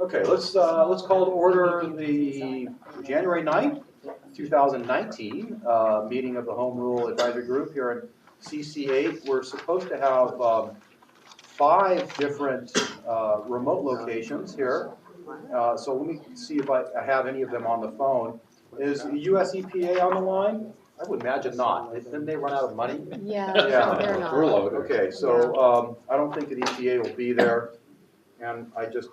Okay, let's call to order the January 9th, 2019 meeting of the Home Rule Advisory Group here in CC8. We're supposed to have 5 different remote locations here. So let me see if I have any of them on the phone. Is US EPA on the line? I would imagine not. Didn't they run out of money? Yeah, Yeah. they're not. Okay, so I don't think that EPA will be there, and I just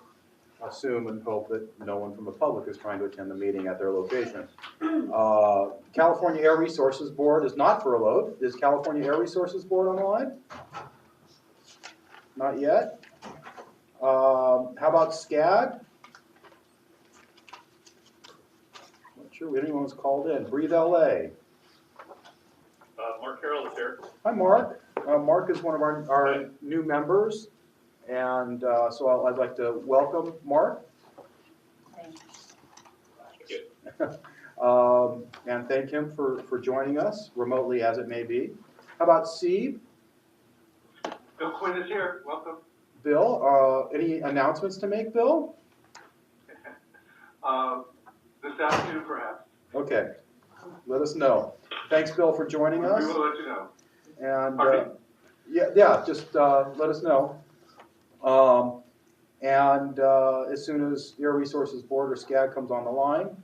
assume and hope that no one from the public is trying to attend the meeting at their location. California Air Resources Board is not furloughed. Is California Air Resources Board on the line? Not yet. How about SCAG? Not sure anyone's called in. Breathe LA. Mark Carroll is here. Hi, Mark. Mark is one of our new members, and so I'd like to welcome Mark. Thank you. And thank him for joining us, remotely as it may be. How about Steve? Bill Quinn is here. Welcome. Bill, any announcements to make, Bill? This afternoon, perhaps. Okay, let us know. Thanks, Bill, for joining us. We will let you know. And yeah, just let us know. And as soon as Air Resources Board or SCAG comes on the line,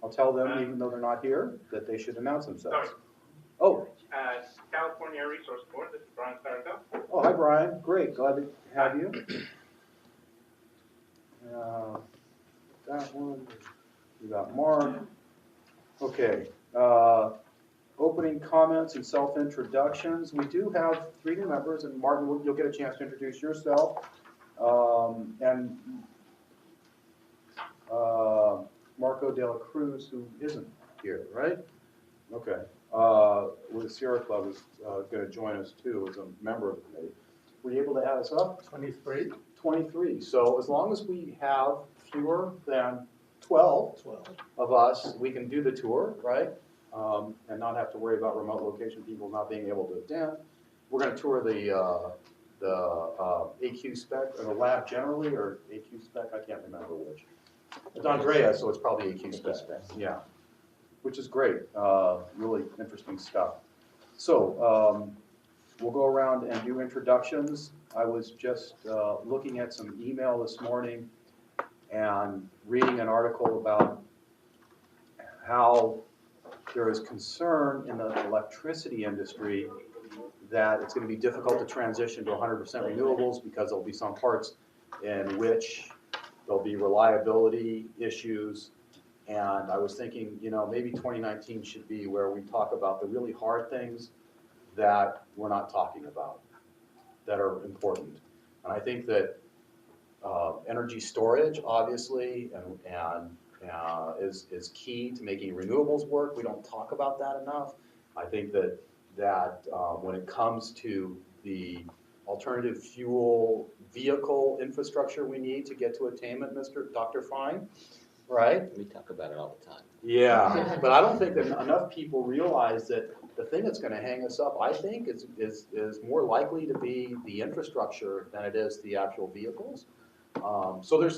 I'll tell them, even though they're not here, that they should announce themselves. Sorry. Oh. California Air Resource Board, this is Brian Sarko. Oh, hi, Brian. Great. Glad to have you. That one. We got Mark. Okay. Opening comments and self-introductions. We do have 3 new members, and Martin, you'll get a chance to introduce yourself. And Marco de la Cruz, who isn't here, right? Okay. With the Sierra Club is going to join us too as a member of the committee. Were you able to add us up? 23. 23. So as long as we have fewer than 12 of us, we can do the tour, right? And not have to worry about remote location people not being able to attend. We're going to tour the AQ spec, or the lab generally, or AQ spec, I can't remember which. It's Andrea, so it's probably AQ spec. Yeah, which is great. Really interesting stuff. So we'll go around and do introductions. I was just looking at some email this morning and reading an article about how there is concern in the electricity industry that it's going to be difficult to transition to 100% renewables because there'll be some parts in which there'll be reliability issues. And I was thinking, you know, maybe 2019 should be where we talk about the really hard things that we're not talking about that are important. And I think that energy storage, obviously, is key to making renewables work. We don't talk about that enough. I think that when it comes to the alternative fuel vehicle infrastructure we need to get to attainment, Dr. Fine, right? We talk about it all the time. Yeah, but I don't think that enough people realize that the thing that's going to hang us up, I think, is more likely to be the infrastructure than it is the actual vehicles. So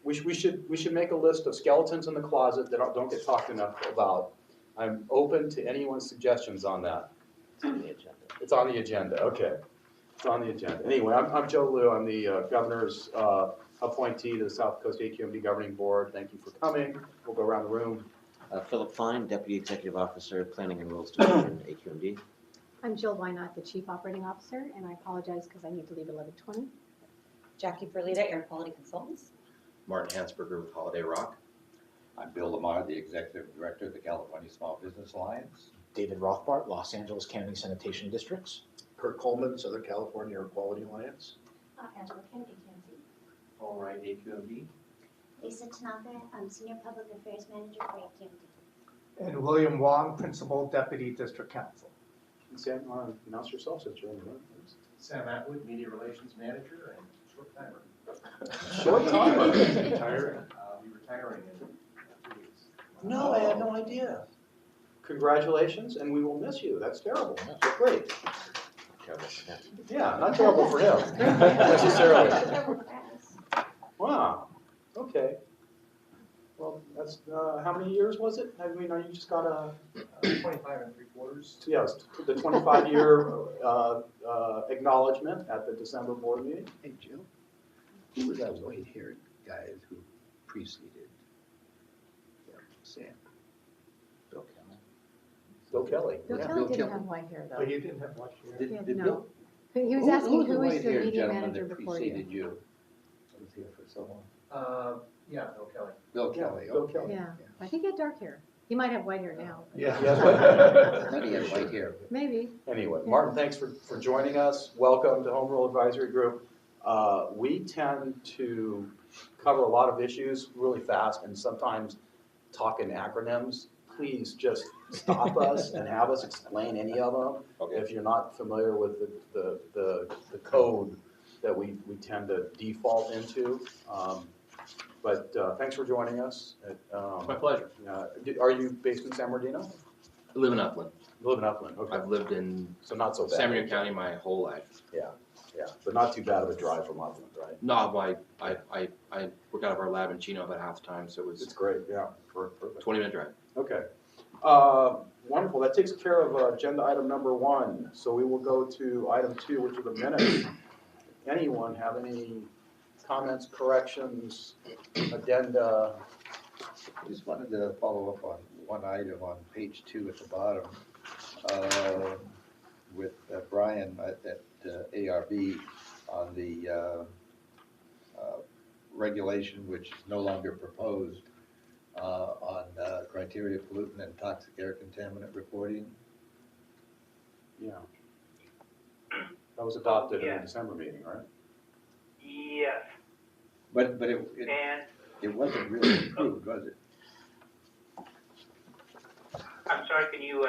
we should make a list of skeletons in the closet that don't get talked enough about. I'm open to anyone's suggestions on that. It's on the agenda. It's on the agenda. Okay, it's on the agenda. Anyway, I'm Joe Liu. I'm the governor's appointee to the South Coast AQMD Governing Board. Thank you for coming. We'll go around the room. Philip Fine, Deputy Executive Officer, Planning and Rules Division, AQMD. I'm Jill Wynot, the Chief Operating Officer, and I apologize because I need to leave at 11:20. Jackie Perlita, Air Quality Consultants. Martin Hansberger with Holiday Rock. I'm Bill Lamar, the Executive Director of the California Small Business Alliance. David Rothbart, Los Angeles County Sanitation Districts. Kurt Coleman, Southern California Air Quality Alliance. Angela Kim, AQMD. All right, AQMD. Lisa Tanaka, I'm Senior Public Affairs Manager for AQMD. And William Wong, Principal Deputy District Counsel. Sam, announce yourself since you're in the room, please. Sam Atwood, Media Relations Manager and short timer. Short timer. Retiring. I'll be retiring in 2 weeks. No, I had no idea. Congratulations, and we will miss you. That's terrible. But great. Terrible for him. Yeah, not terrible for him necessarily. Wow. Okay. Well, that's, how many years was it? I mean, you just got a, 25 3/4. yes, the 25-year acknowledgement at the December board meeting. Hey, Jill, who was that white-haired guy who preceded Sam? Bill Kelly. Bill Kelly. Bill Yeah, Kelly Bill didn't Kelly. have white hair But though. you didn't have much here. Yeah, Did no. Bill? He was asking who was the white-haired media gentleman manager that before you. preceded you? Was here for so long. Yeah, Bill Kelly. Bill Kelly, Bill okay. Kelly. Yeah, I think he had dark hair. He might have white hair now. Yes, I thought he had white hair. Maybe. Anyway, Martin, thanks for joining us. Welcome to Home Rule Advisory Group. We tend to cover a lot of issues really fast and sometimes talk in acronyms. Please just stop us and have us explain any of them if you're not familiar with the code that we tend to default into. But thanks for joining us. My pleasure. Are you based in San Bernardino? I live in Upland. You live in Upland, okay. I've lived in So not so bad. San Bernardino County my whole life. Yeah, but not too bad of a drive from Upland, right? No, I work out of our lab in Chino about half the time, so it It's was great, yeah, perfect. 20-minute drive. Okay. Wonderful, that takes care of agenda item number 1. So we will go to item 2, which are the minutes. Anyone have any comments, corrections, addenda? I just wanted to follow up on one item on page 2 at the bottom, with Brian at ARB on the regulation, which is no longer proposed, on criteria pollutant and toxic air contaminant reporting. Yeah. That was adopted in Yeah. the December meeting, right? Yes, But and it wasn't really approved, was it? I'm sorry, can you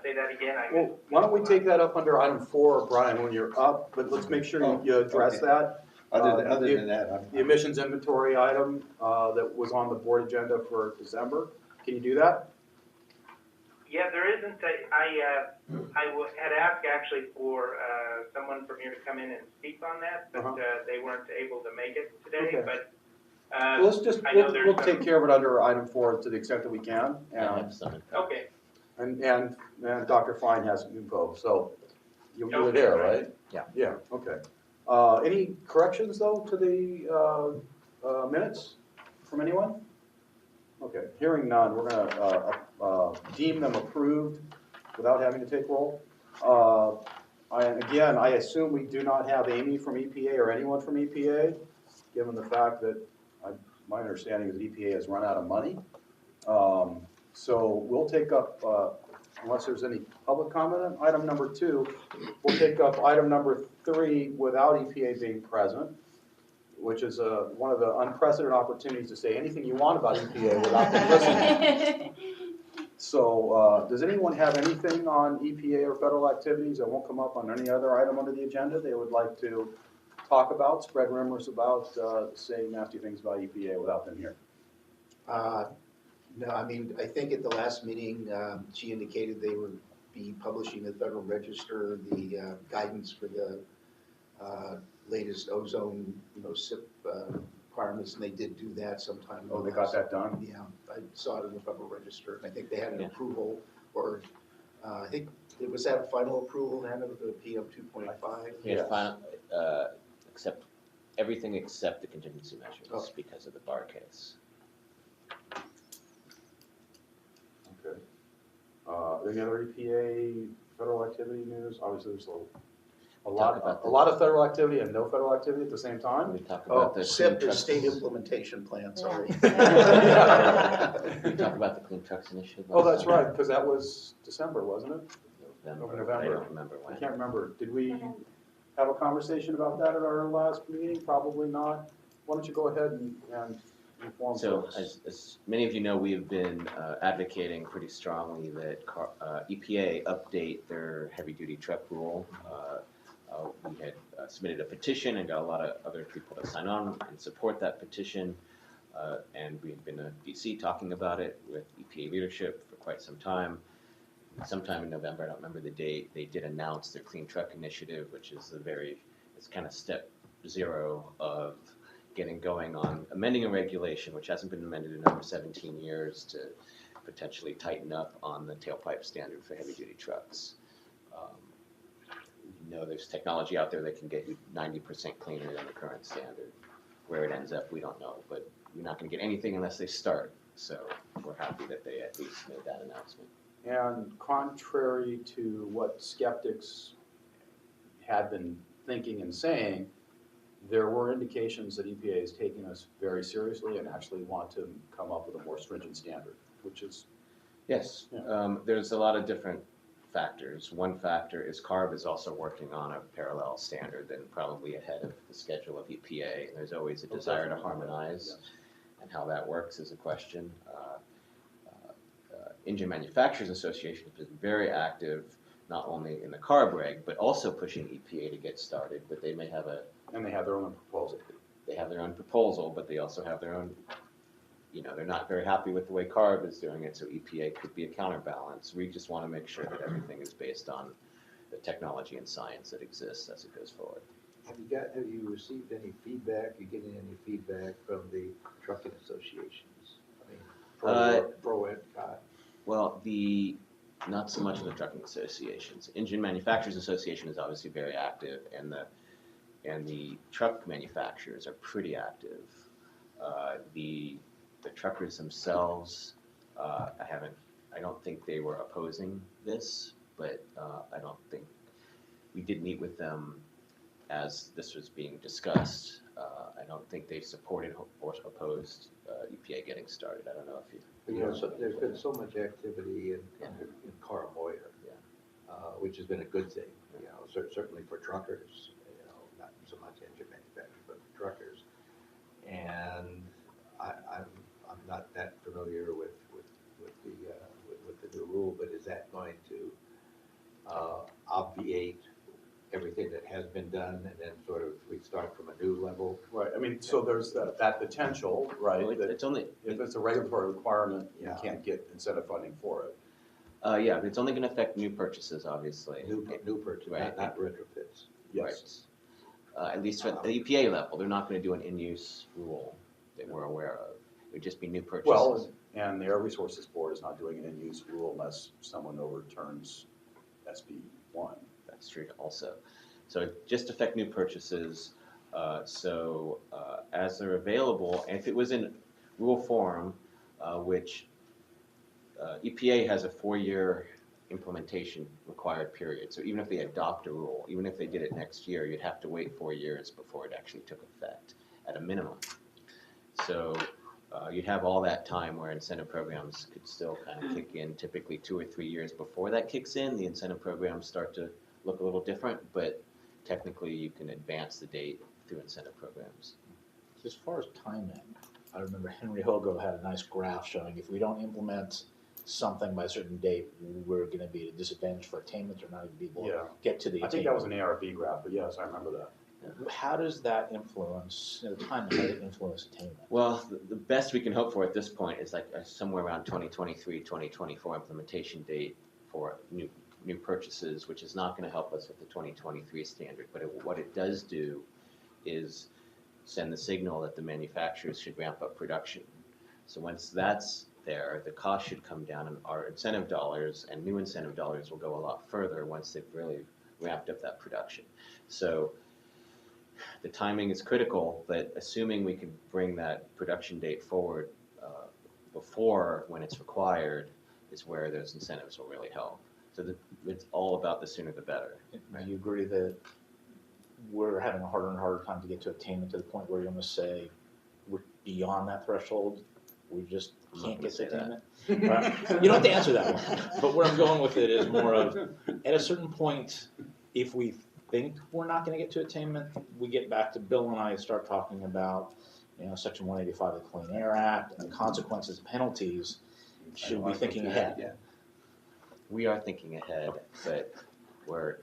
say that again? Well, why don't we take that up under item 4, Brian, when you're up, but let's make sure you address okay. that. Other the- than that, The emissions inventory item that was on the board agenda for December, can you do that? Yeah, there isn't had asked actually for someone from here to come in and speak on that, but they weren't able to make it today, Okay. but Well, let's just, I know we'll there's take care of it under item 4 to the extent that we can. I have some info. okay. And Dr. Fine has some info, so you were Okay, there, right. right? Yeah. Yeah, okay. Any corrections, though, to the minutes from anyone? Okay, hearing none, we're gonna deem them approved without having to take roll. Again, I assume we do not have Amy from EPA or anyone from EPA, given the fact that my understanding is EPA has run out of money. So we'll take up, unless there's any public comment on item number 2, we'll take up item number 3 without EPA being present, which is one of the unprecedented opportunities to say anything you want about EPA without them listening. So does anyone have anything on EPA or federal activities that won't come up on any other item under the agenda they would like to talk about, spread rumors about, saying nasty things about EPA without them here? No, I mean, I think at the last meeting, she indicated they would be publishing in the Federal Register the guidance for the latest ozone, SIP requirements, and they did do that sometime. Oh, they got that done? Yeah, I saw it in the Federal Register, and I think they had an Yeah. approval, or I think, was that a final approval then of the PM 2.5? Yeah, Yes. final, except, everything except the contingency measures Okay. because of the bar case. Okay. Any other EPA federal activity news? Obviously, there's a lot of federal activity and no federal activity at the same time. We talk Oh, about the clean SIP trucks. is State Implementation Plan, sorry. We talk about the clean trucks initiative. Oh, that's right, because that was December, wasn't it? November. I don't remember I when. can't remember. Did we have a conversation about that at our last meeting? Probably not. Why don't you go ahead and inform So, folks? as many of you know, we have been advocating pretty strongly that EPA update their heavy-duty truck rule. We had submitted a petition and got a lot of other people to sign on and support that petition. And we've been in DC talking about it with EPA leadership for quite some time. Sometime in November, I don't remember the date, they did announce their Clean Truck Initiative, which is it's kind of step 0 of getting going on amending a regulation which hasn't been amended in over 17 years to potentially tighten up on the tailpipe standard for heavy-duty trucks. You know, there's technology out there that can get you 90% cleaner than the current standard. Where it ends up, we don't know, but you're not going to get anything unless they start. So we're happy that they at least made that announcement. And contrary to what skeptics had been thinking and saying, there were indications that EPA is taking us very seriously and actually want to come up with a more stringent standard, which is. Yes, Yeah. there's a lot of different factors. One factor is CARB is also working on a parallel standard and probably ahead of the schedule of EPA. And there's always a desire to harmonize, Yes. and how that works is a question. Engine Manufacturers Association has been very active, not only in the CARB reg, but also pushing EPA to get started. But they may have And they have their own proposal. they have their own proposal, but they also have their own. You know, they're not very happy with the way CARB is doing it, so EPA could be a counterbalance. We just want to make sure that everything is based on the technology and science that exists as it goes forward. Have you received any feedback, you getting any feedback from the trucking associations? I mean, pro and con? Well, not so much of the trucking associations. Engine Manufacturers Association is obviously very active, and the truck manufacturers are pretty active. The truckers themselves, I don't think they were opposing this, but we did meet with them as this was being discussed. I don't think they supported or opposed EPA getting started. I don't know if you. You know, so there's been so much activity in Caramoya, which has been a good thing, you know, certainly for truckers, you know, not so much engine manufacturers, but for truckers. And I'm not that familiar with the new rule, but is that going to obviate everything that has been done and then sort of we start from a new level? Right, I mean, so there's that potential, right? Well, that it's only if it's a regulatory requirement, you Yeah. can't get incentive funding for it. yeah, but it's only going to affect new purchases, obviously. New purchase, Right. not retrofits. Yes. Right. At least at the EPA level, they're not going to do an in-use rule that we're aware of. It would just be new purchases. Well, and the Air Resources Board is not doing an in-use rule unless someone overturns SB 1. That's true also. So it just affect new purchases. As they're available, and if it was in rule form, which EPA has a 4-year implementation required period. So even if they adopt a rule, even if they did it next year, you'd have to wait 4 years before it actually took effect at a minimum. So you'd have all that time where incentive programs could still kind of kick in. Typically 2 or 3 years before that kicks in, the incentive programs start to look a little different, but technically you can advance the date through incentive programs. As far as timing, I remember Henry Hogo had a nice graph showing if we don't implement something by a certain date, we're going to be at a disadvantage for attainment or not even be able Yeah. to get to the I think attainment. that was an ARB graph, but yes, I remember that. How does that influence, the timing, how does it influence attainment? Well, the best we can hope for at this point is like somewhere around 2023, 2024 implementation date for new purchases, which is not going to help us with the 2023 standard. But what it does do is send the signal that the manufacturers should ramp up production. So once that's there, the cost should come down, and our incentive dollars and new incentive dollars will go a lot further once they've really ramped up that production. So the timing is critical, but assuming we can bring that production date forward before when it's required is where those incentives will really help. So it's all about the sooner the better. Do you agree that we're having a harder and harder time to get to attainment to the point where you're going to say we're beyond that threshold? We just can't get to attainment? You don't have to answer that one. But where I'm going with it is more of, at a certain point, if we think we're not going to get to attainment, we get back to Bill and I start talking about, Section 185 of the Clean Air Act and the consequences, penalties. Should we be thinking ahead? Yeah. We are thinking ahead, but we're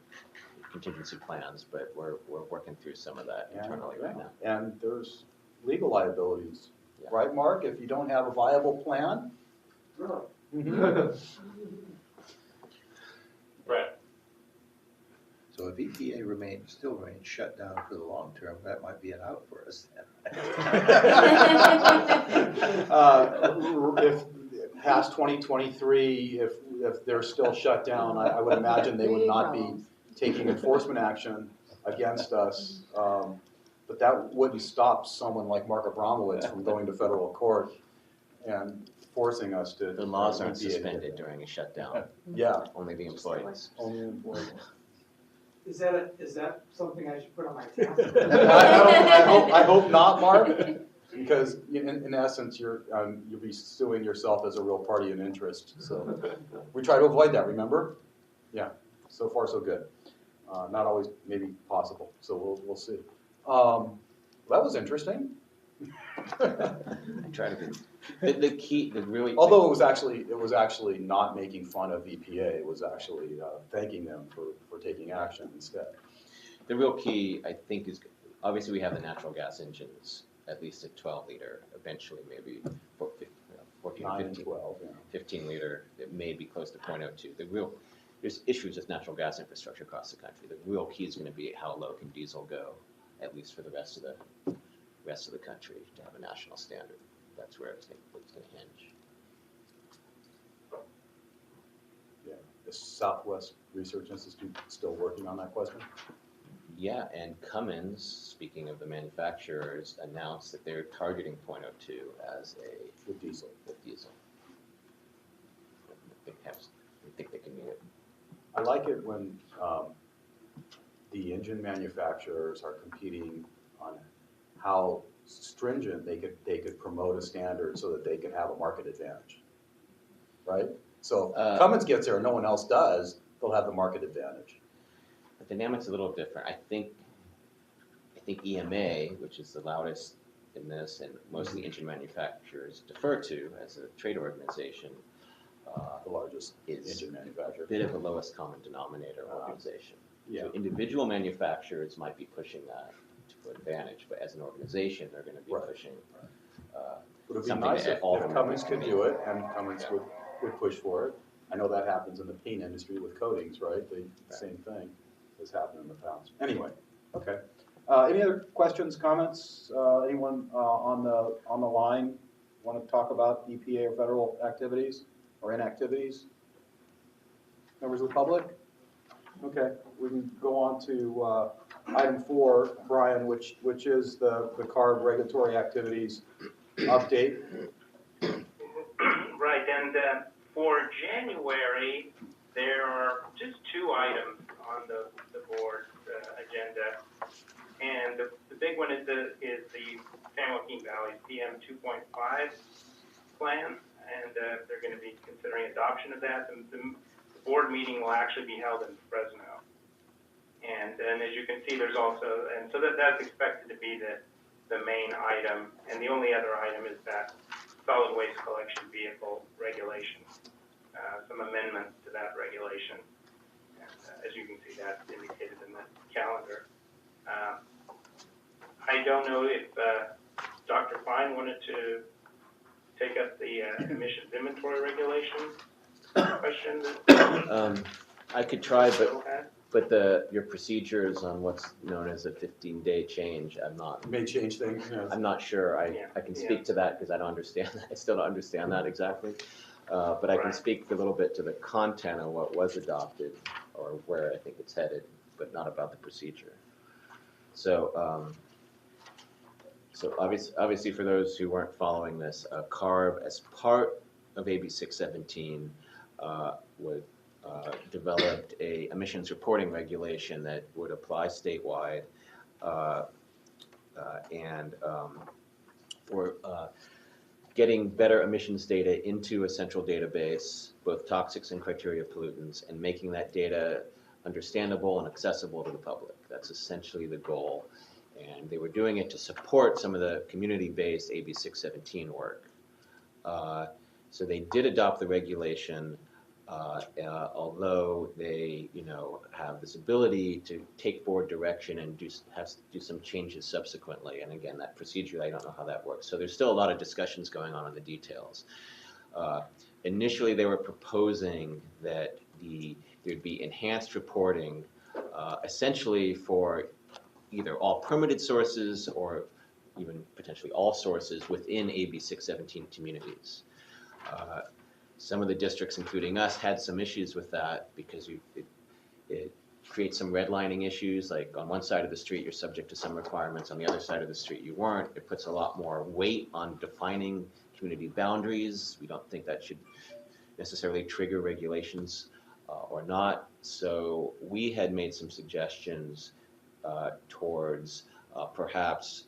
contingency plans, but we're working through some of that internally right now. And there's legal liabilities, Yeah. right, Mark? If you don't have a viable plan? Right. So if EPA still remains shut down for the long term, that might be an out for us then. If past 2023, if they're still shut down, I would imagine they would Big not be problems. taking enforcement action against us. But that wouldn't stop someone like Mark Abramowitz from going to federal court and forcing us to. The laws aren't EPA to get suspended there. during a shutdown, Yeah. only the employees. Only employees. Is that something I should put on my task? I hope not, Mark, because in essence, you'll be suing yourself as a real party in interest. So we try to avoid that, remember? Yeah, so far so good. Not always maybe possible, so we'll see. That was interesting. I try to be, the key, the really. Although it was actually not making fun of EPA, it was actually thanking them for taking action instead. The real key, I think, is obviously we have the natural gas engines, at least at 12 liter, eventually maybe 14 or 9 and 15, 12, yeah. 15 liter, it may be close to 0.02. There's issues with natural gas infrastructure across the country. The real key is going to be how low can diesel go, at least for the rest of the country, to have a national standard. That's where it's going to hinge. Yeah, the Southwest Research Institute still working on that question? Yeah, and Cummins, speaking of the manufacturers, announced that they're targeting 0.02 as With diesel. with diesel. I think they can meet it. I like it when the engine manufacturers are competing on how stringent they could promote a standard so that they can have a market advantage, right? So if Cummins gets there and no one else does, they'll have the market advantage. The dynamic's a little different. I think EMA, which is the loudest in this, and most of the engine manufacturers defer to as a trade organization, The largest is engine manufacturer. a bit of a lowest common denominator organization. Yeah. So individual manufacturers might be pushing that to advantage, but as an organization, they're going to be Right. pushing. Would it be something nice that if all of them Cummins can could do. do it and Cummins would push for it? I know that happens in the paint industry with coatings, right? The same thing has happened in the past. Anyway, okay. Any other questions, comments? Anyone on the line want to talk about EPA or federal activities or inactivities? Members of the public? Okay, we can go on to item 4, Brian, which is the CARB regulatory activities update. Right, and for January, there are just 2 items on the board agenda. And the big one is the San Joaquin Valley PM 2.5 plan, and they're going to be considering adoption of that. The board meeting will actually be held in Fresno. And as you can see, there's also, and so that's expected to be the main item. And the only other item is that solid waste collection vehicle regulation, some amendments to that regulation. And as you can see, that's indicated in the calendar. I don't know if Dr. Fine wanted to take up the emissions inventory regulation question. I could try, but your procedures on what's known as a 15-day change, May change things, yes. I'm not sure I can speak to that because I don't understand that. I still don't understand that exactly. But I can speak a little bit to the content of what was adopted or where I think it's headed, but not about the procedure. So, obviously for those who weren't following this, CARB, as part of AB 617, developed a emissions reporting regulation that would apply statewide, and for getting better emissions data into a central database, both toxics and criteria pollutants, and making that data understandable and accessible to the public. That's essentially the goal. And they were doing it to support some of the community-based AB 617 work. So they did adopt the regulation, although they, have this ability to take board direction and do some changes subsequently. And again, that procedure, I don't know how that works. So there's still a lot of discussions going on the details. Initially, they were proposing that there'd be enhanced reporting essentially for either all permitted sources or even potentially all sources within AB 617 communities. Some of the districts, including us, had some issues with that because it creates some redlining issues, like on one side of the street, you're subject to some requirements, on the other side of the street, you weren't. It puts a lot more weight on defining community boundaries. We don't think that should necessarily trigger regulations or not. So we had made some suggestions towards perhaps,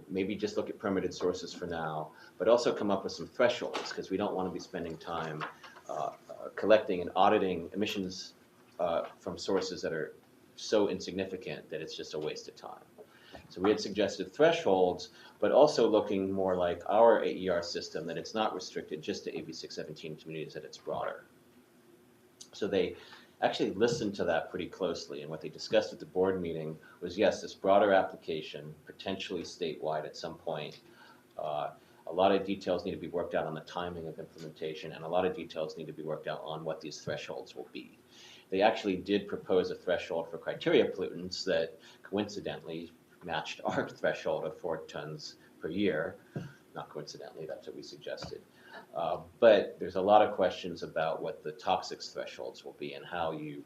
maybe just look at permitted sources for now, but also come up with some thresholds, because we don't want to be spending time collecting and auditing emissions from sources that are so insignificant that it's just a waste of time. So we had suggested thresholds, but also looking more like our AER system, that it's not restricted just to AB 617 communities, that it's broader. So they actually listened to that pretty closely, and what they discussed at the board meeting was, yes, this broader application, potentially statewide at some point. A lot of details need to be worked out on the timing of implementation, and a lot of details need to be worked out on what these thresholds will be. They actually did propose a threshold for criteria pollutants that coincidentally matched our threshold of 4 tons per year. Not coincidentally, that's what we suggested. But there's a lot of questions about what the toxics thresholds will be and how you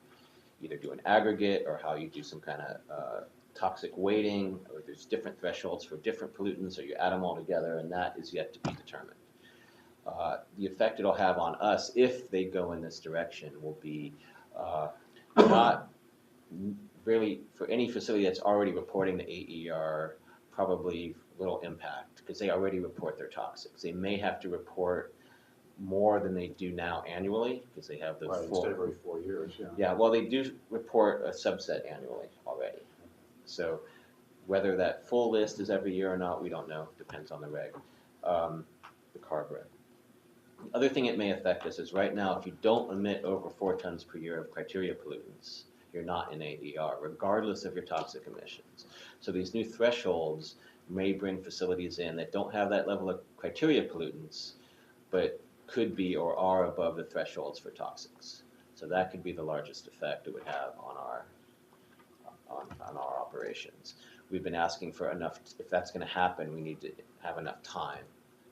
either do an aggregate or how you do some kind of toxic weighting, or there's different thresholds for different pollutants, or you add them all together, and that is yet to be determined. The effect it'll have on us if they go in this direction will be not really, for any facility that's already reporting the AER, probably little impact, because they already report their toxics. They may have to report more than they do now annually, because they have the Right, full. instead of every 4 years, yeah. Yeah, well, they do report a subset annually already. So whether that full list is every year or not, we don't know. Depends on the reg, the CARB reg. The other thing it may affect us is right now, if you don't emit over 4 tons per year of criteria pollutants, you're not in AER, regardless of your toxic emissions. So these new thresholds may bring facilities in that don't have that level of criteria pollutants, but could be or are above the thresholds for toxics. So that could be the largest effect it would have on our operations. We've been asking for enough, if that's going to happen, we need to have enough time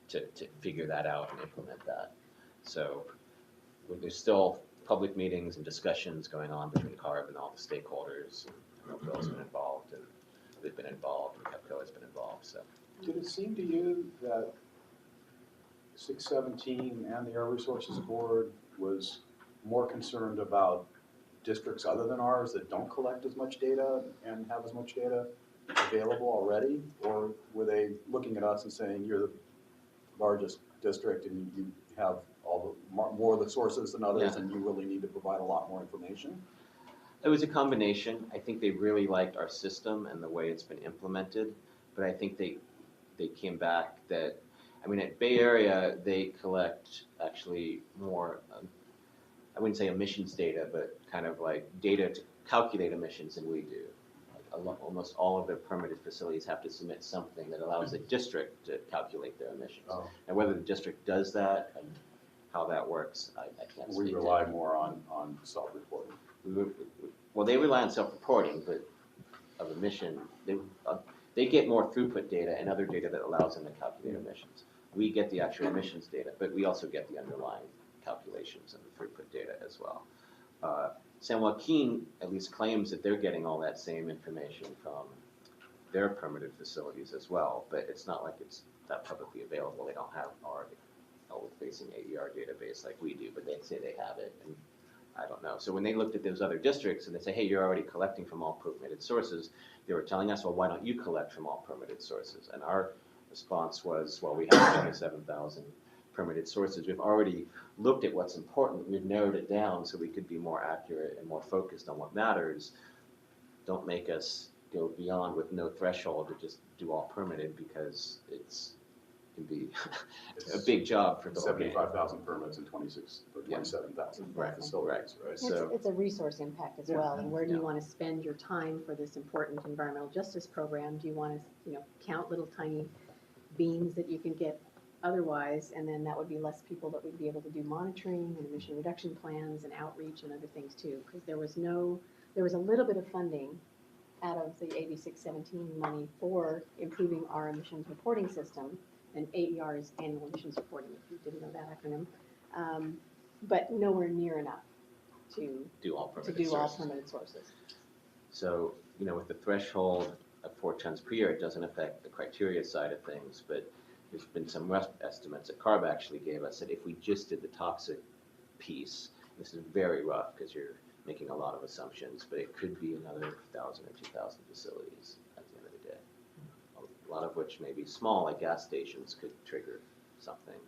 to figure that out and implement that. So there's still public meetings and discussions going on between CARB and all the stakeholders. Bill's been involved, and they've been involved, and CAPCO has been involved. So, did it seem to you that 617 and the Air Resources Board was more concerned about districts other than ours that don't collect as much data and have as much data available already? Or were they looking at us and saying, you're the largest district and you have all the more of the sources than others, and you really need to provide a lot more information? it was a combination. I think they really liked our system and the way it's been implemented, but I think they came back that, I mean, at Bay Area, they collect actually more, I wouldn't say emissions data, but kind of like data to calculate emissions than we do. Like almost all of their permitted facilities have to submit something that allows the district to calculate their emissions. Oh. And whether the district does that and how that works, I can't speak We to. rely more on self-reporting. Well, they rely on self-reporting, but of emission, they get more throughput data and other data that allows them to calculate emissions. We get the actual emissions data, but we also get the underlying calculations and the throughput data as well. San Joaquin at least claims that they're getting all that same information from their permitted facilities as well, but it's not like it's that publicly available. They don't have our facing AER database like we do, but they say they have it, and I don't know. So when they looked at those other districts and they say, hey, you're already collecting from all permitted sources, they were telling us, well, why don't you collect from all permitted sources? And our response was, well, we have 27,000 permitted sources. We've already looked at what's important. We've narrowed it down so we could be more accurate and more focused on what matters. Don't make us go beyond with no threshold to just do all permitted, because it can be a big job for the 75,000 permits and 27,000 Right. facilities, right? So It's a resource impact as well, and where do you want to spend your time for this important environmental justice program? Do you want to, count little tiny beans that you can get otherwise, and then that would be less people that would be able to do monitoring and emission reduction plans and outreach and other things too, because there was a little bit of funding out of the AB 617 money for improving our emissions reporting system, and AER is annual emissions reporting, if you didn't know that acronym, but nowhere near enough to Do all to permitted do all sources. permitted sources. So, with the threshold of 4 tons per year, it doesn't affect the criteria side of things, but there's been some rough estimates that CARB actually gave us that if we just did the toxic piece, this is very rough because you're making a lot of assumptions, but it could be another 1,000 or 2,000 facilities at the end of the day. A lot of which may be small, like gas stations could trigger something.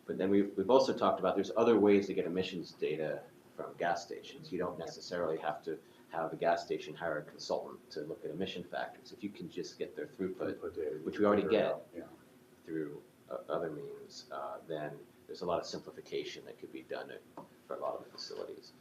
But then we've also talked about there's other ways to get emissions data from gas stations. You don't necessarily have to have a gas station hire a consultant to look at emission factors. If you can just get their throughput, which we already get through other means, then there's a lot of simplification that could be done for a lot of the facilities.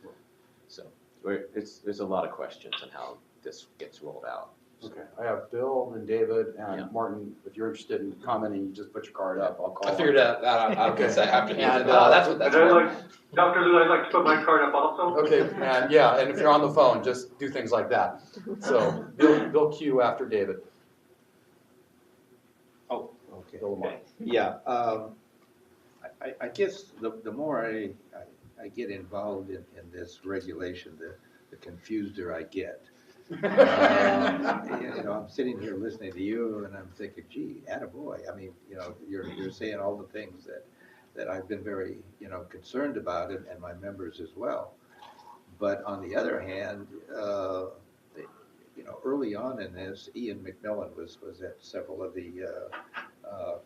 So there's a lot of questions on how this gets rolled out. Okay, I have Bill and David and Yeah. Martin. If you're interested in commenting, you just put your card up. I'll call. I figured that out. I Okay. was gonna say after. And, That's what that's. I'd like, Dr. Lou, I'd like to put my card up also. Okay, and yeah, and if you're on the phone, just do things like that. So Bill Q after David. Oh, okay. Bill Lamar. Yeah, I guess the more I get involved in this regulation, the confuser I get. I'm sitting here listening to you and I'm thinking, gee, attaboy. I mean, you're saying all the things that I've been very, concerned about and my members as well. But on the other hand, early on in this, Ian McMillan was at several of the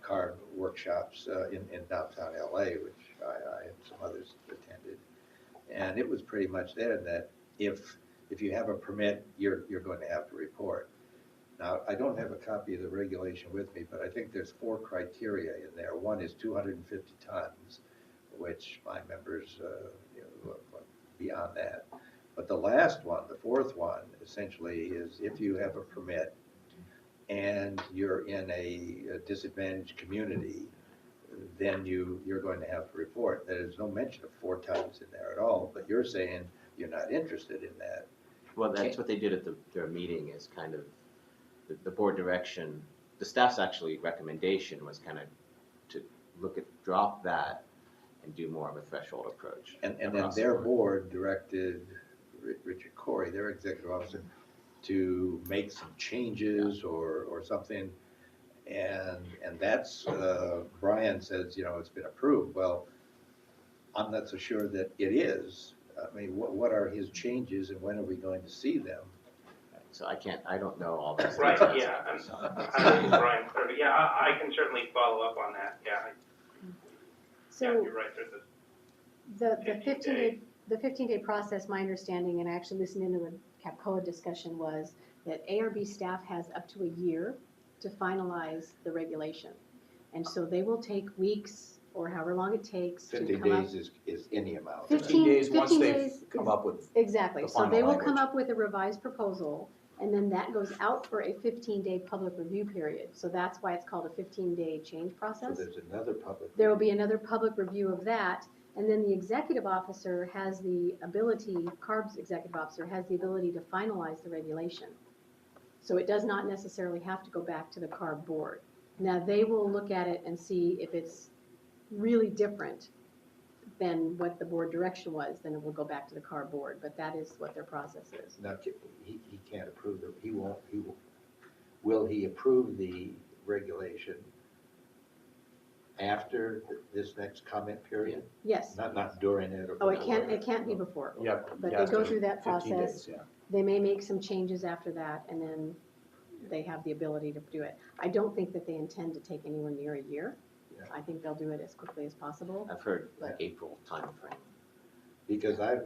CARB workshops in downtown LA, which I and some others attended. And it was pretty much there that if you have a permit, you're going to have to report. Now, I don't have a copy of the regulation with me, but I think there's 4 criteria in there. One is 250 tons, which my members, beyond that. But the last one, the 4th one, essentially is if you have a permit and you're in a disadvantaged community, then you're going to have to report. There's no mention of 4 tons in there at all, but you're saying you're not interested in that. Well, that's what they did at their meeting is kind of the board direction. The staff's actually recommendation was kind of to drop that and do more of a threshold approach. And then their board directed Richard Corey, their executive officer, to make some changes or something. And that's, Brian says, it's been approved. Well, I'm not so sure that it is. I mean, what are his changes and when are we going to see them? So I don't know all this. Right, yeah, I'm Brian Kirby. Yeah, I can certainly follow up on that, yeah. So You're right, the 15-day process, my understanding, and I actually listened into the CAPCOA discussion, was that ARB staff has up to a year to finalize the regulation. And so they will take weeks or however long it takes to 50 come up. days is any amount. 15 days once 15 they've days come is- up with. Exactly, the so final they will language. come up with a revised proposal, and then that goes out for a 15-day public review period. So that's why it's called a 15-day change So process. there's another public. There will be another public review of that, and then the executive officer has the ability, CARB's executive officer has the ability to finalize the regulation. So it does not necessarily have to go back to the CARB board. Now, they will look at it and see if it's really different than what the board direction was, then it will go back to the CARB board, but that is what their process is. Now, he can't approve will he approve the regulation after this next comment period? Yes. Not during it or. Oh, it can't be before. Yeah. But it they has go to through that 15 process. days, yeah. They may make some changes after that, and then they have the ability to do it. I don't think that they intend to take anywhere near a year. Yeah. I think they'll do it as quickly as possible. I've heard But- April timeframe. Because I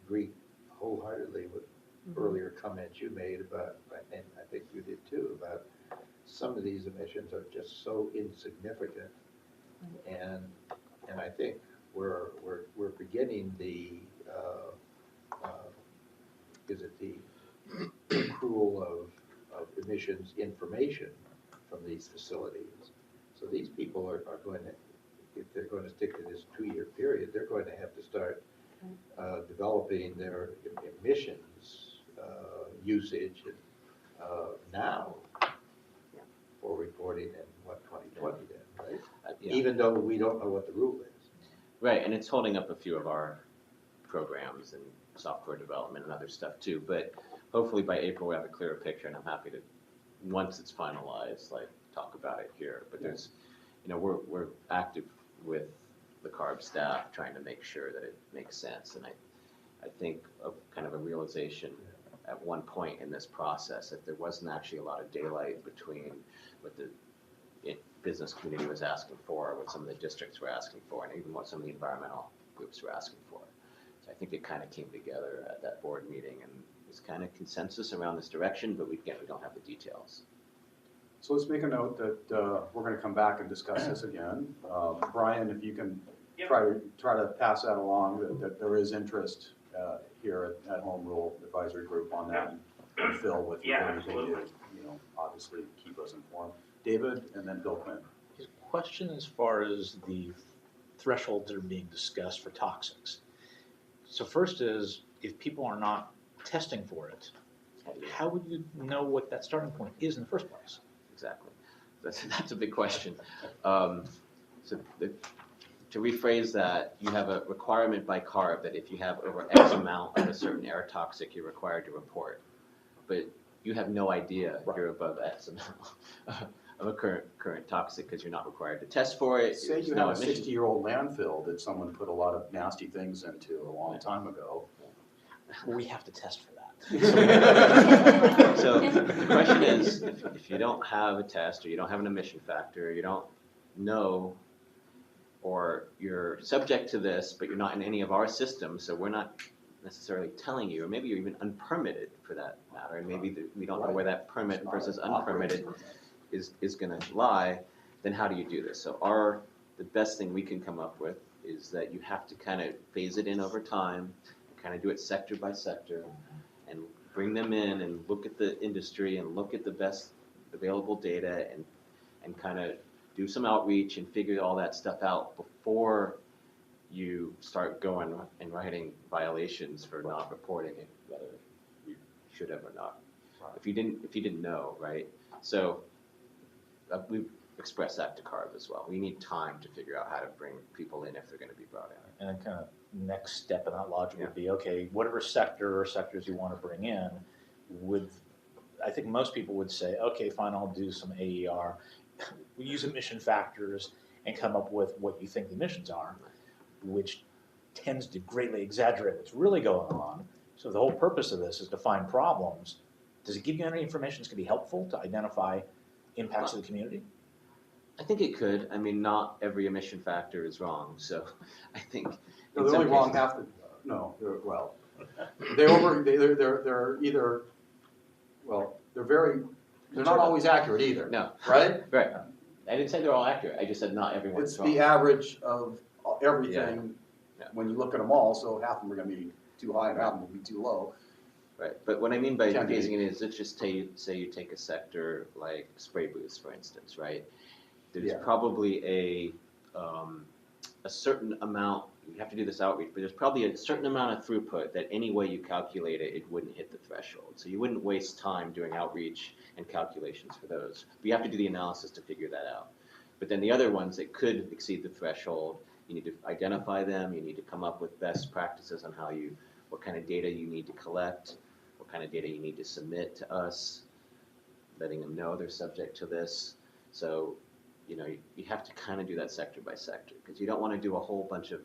agree wholeheartedly with earlier comments you made about, and I think you did too, about some of these emissions are just so insignificant. And I think we're beginning the, is it the accrual of emissions information from these facilities? So these people are going to, if they're going to stick to this 2-year period, they're going to have to start developing their emissions usage now for reporting in what, 2020 then, right? Yeah. Even though we don't know what the rule is. Right, and it's holding up a few of our programs and software development and other stuff too, but hopefully by April we'll have a clearer picture, and I'm happy to, once it's finalized, like, talk about it here. But there's, you know, we're active with the CARB staff trying to make sure that it makes sense, and I think of kind of a realization at one point in this process that there wasn't actually a lot of daylight between what the business community was asking for, what some of the districts were asking for, and even what some of the environmental groups were asking for. So I think it kind of came together at that board meeting, and there's kind of consensus around this direction, but we don't have the details. So let's make a note that we're going to come back and discuss this again. Brian, if you can try to pass that along, that there is interest here at Home Rule Advisory Group on that, and Phil, with anything to, obviously keep us informed. David, and then Bill Quinn. Question as far as the thresholds that are being discussed for toxics. So first is, if people are not testing for it, how would you know what that starting point is in the first place? Exactly. That's a big question. To rephrase that, you have a requirement by CARB that if you have over X amount of a certain air toxic, you're required to report. But you have no idea you're above X amount of a current toxic because you're not required to test for it. Say you have a 60-year-old landfill that someone put a lot of nasty things into a long time ago. We have to test for that. So the question is, if you don't have a test, or you don't have an emission factor, you don't know, or you're subject to this, but you're not in any of our systems, so we're not necessarily telling you, or maybe you're even unpermitted for that matter, and maybe we don't know where that permit versus unpermitted is going to lie, then how do you do this? So the best thing we can come up with is that you have to kind of phase it in over time, kind of do it sector by sector, and bring them in and look at the industry and look at the best available data and kind of do some outreach and figure all that stuff out before you start going and writing violations for not reporting it, whether you should have or not. If you didn't know, right? So we've expressed that to CARB as well. We need time to figure out how to bring people in if they're going to be brought in. And then kind of next step in that logic would be, okay, whatever sector or sectors you want to bring in, I think most people would say, okay, fine, I'll do some AER. We use emission factors and come up with what you think the emissions are, which tends to greatly exaggerate what's really going on. So the whole purpose of this is to find problems. Does it give you any information that's going to be helpful to identify impacts of the community? I think it could. I mean, not every emission factor is wrong, so I think No, they're only wrong half the. No, they're either. Well, they're not always accurate either. No. Right? Right. I didn't say they're all accurate. I just said not everyone's It's wrong. the average of everything Yeah. when you look at them all. So half of them are going to be too high and half of them will be too low. Right, but what I mean by Can be. phasing it is, let's just say you take a sector like spray booths, for instance, right? There's probably a certain amount, you have to do this outreach, but there's probably a certain amount of throughput that any way you calculate it, it wouldn't hit the threshold. So you wouldn't waste time doing outreach and calculations for those. But you have to do the analysis to figure that out. But then the other ones that could exceed the threshold, you need to identify them, you need to come up with best practices on what kind of data you need to collect, what kind of data you need to submit to us, letting them know they're subject to this. So, you have to kind of do that sector by sector, because you don't want to do a whole bunch of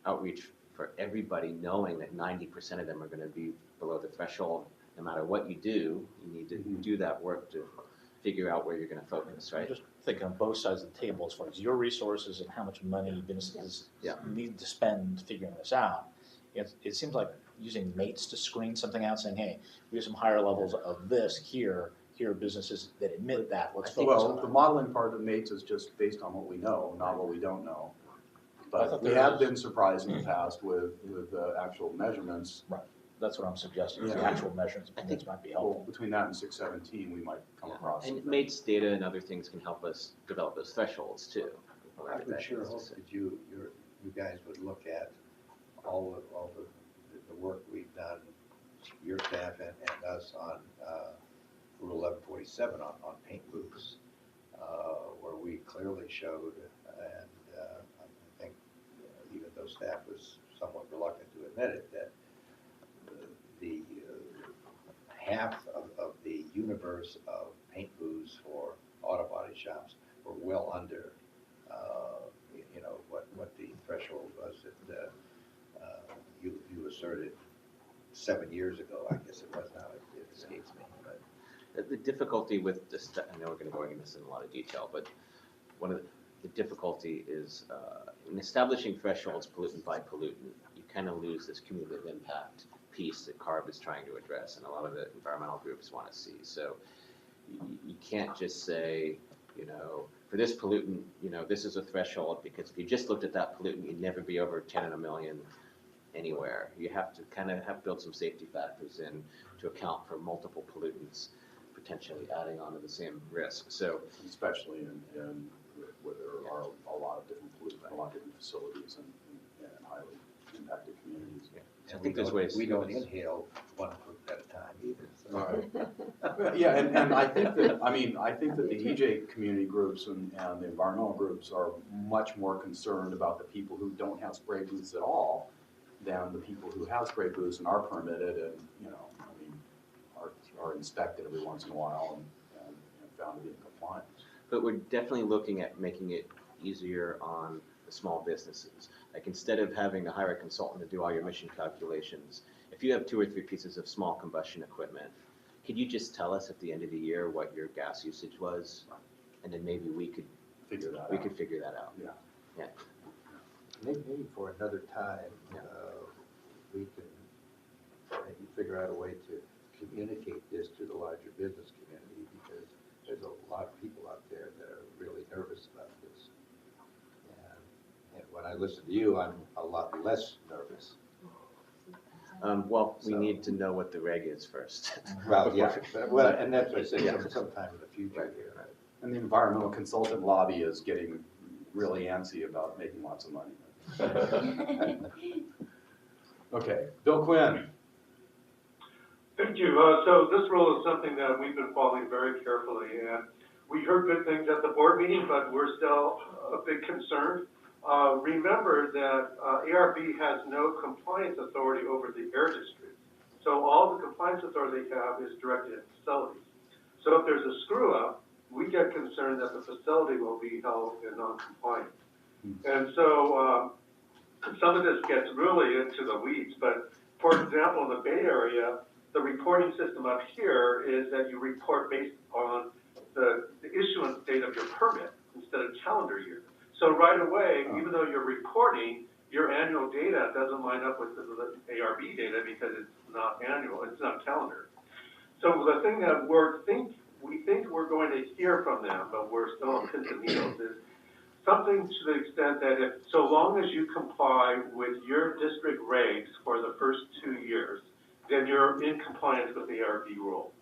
outreach for everybody knowing that 90% of them are going to be below the threshold. No matter what you do, you need to do that work to figure out where you're going to focus, right? Just thinking on both sides of the table as far as your resources and how much money businesses need to spend figuring this out. It seems like using mates to screen something out, saying, hey, we have some higher levels of this here are businesses that admit that, let's focus on Well, that. the modeling part of MATES is just based on what we know, not what we don't know. But we have been surprised in the past with actual measurements. Right. That's what I'm suggesting, is the Yeah. actual measurements might be helpful. Well, between that and 617, we might come across And something. MATES data and other things can help us develop those thresholds too. I would sure hope that you guys would look at all the work we've done, your staff and us on Rule 1147 on paint booths, where we clearly showed, and I think even though staff was somewhat reluctant to admit it, that the half of the universe of paint booths for auto body shops were well under, what the threshold was that you asserted 7 years ago, I guess it was now, it escapes me, but. The difficulty with this, I know we're going to go into this in a lot of detail, but one of the difficulty is in establishing thresholds pollutant by pollutant, you kind of lose this cumulative impact piece that CARB is trying to address and a lot of the environmental groups want to see. So you can't just say, for this pollutant, this is a threshold, because if you just looked at that pollutant, you'd never be over 10 in a million anywhere. You have to kind of build some safety factors in to account for multiple pollutants potentially adding on to the same risk. So, Especially in where there are a lot of different pollutants, a lot of different facilities and highly impacted communities. I think there's ways. We don't inhale one pollutant at a time either. So. Yeah, and I think that the EJ community groups and the environmental groups are much more concerned about the people who don't have spray booths at all than the people who have spray booths and are permitted and, are inspected every once in a while and found to be in compliance. But we're definitely looking at making it easier on the small businesses. Like, instead of having to hire a consultant to do all your emission calculations, if you have 2 or 3 pieces of small combustion equipment, could you just tell us at the end of the year what your gas usage was? And then maybe we could figure that out. Yeah. Maybe for another time, we can maybe figure out a way to communicate this to the larger business community, because there's a lot of people out there that are really nervous about this. And when I listen to you, I'm a lot less nervous. We need to know what the reg is first. Well, yeah, and that's what I said, sometime in the future here. Right. And the environmental consultant lobby is getting really antsy about making lots of money. Okay, Bill Quinn. Thank you. So this rule is something that we've been following very carefully, and we heard good things at the board meeting, but we're still a bit concerned. Remember that ARB has no compliance authority over the air district. So all the compliance authority they have is directed at facilities. So if there's a screw up, we get concerned that the facility will be held in non-compliance. And so some of this gets really into the weeds, but for example, in the Bay Area, the reporting system up here is that you report based on the issuance date of your permit instead of calendar year. So right away, even though you're reporting, your annual data doesn't line up with the ARB data because it's not annual, it's not calendar. So the thing that we think we're going to hear from them, but we're still on pins and needles, is something to the extent that if, so long as you comply with your district regs for the first 2 years, then you're in compliance with the ARB rule.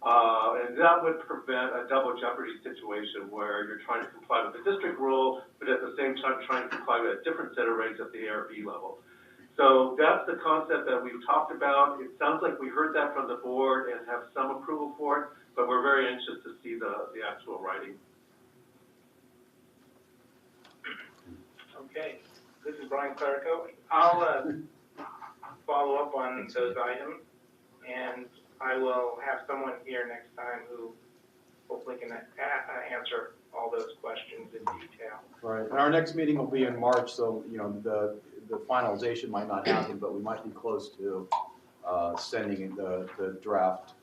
And that would prevent a double jeopardy situation where you're trying to comply with the district rule, but at the same time trying to comply with a different set of regs at the ARB level. So that's the concept that we've talked about. It sounds like we heard that from the board and have some approval for it, but we're very anxious to see the actual writing. Okay, this is Brian Clerico. I'll follow up on those items, and I will have someone here next time who hopefully can answer all those questions in detail. Right, and our next meeting will be in March, so, the finalization might not happen, but we might be close to sending the draft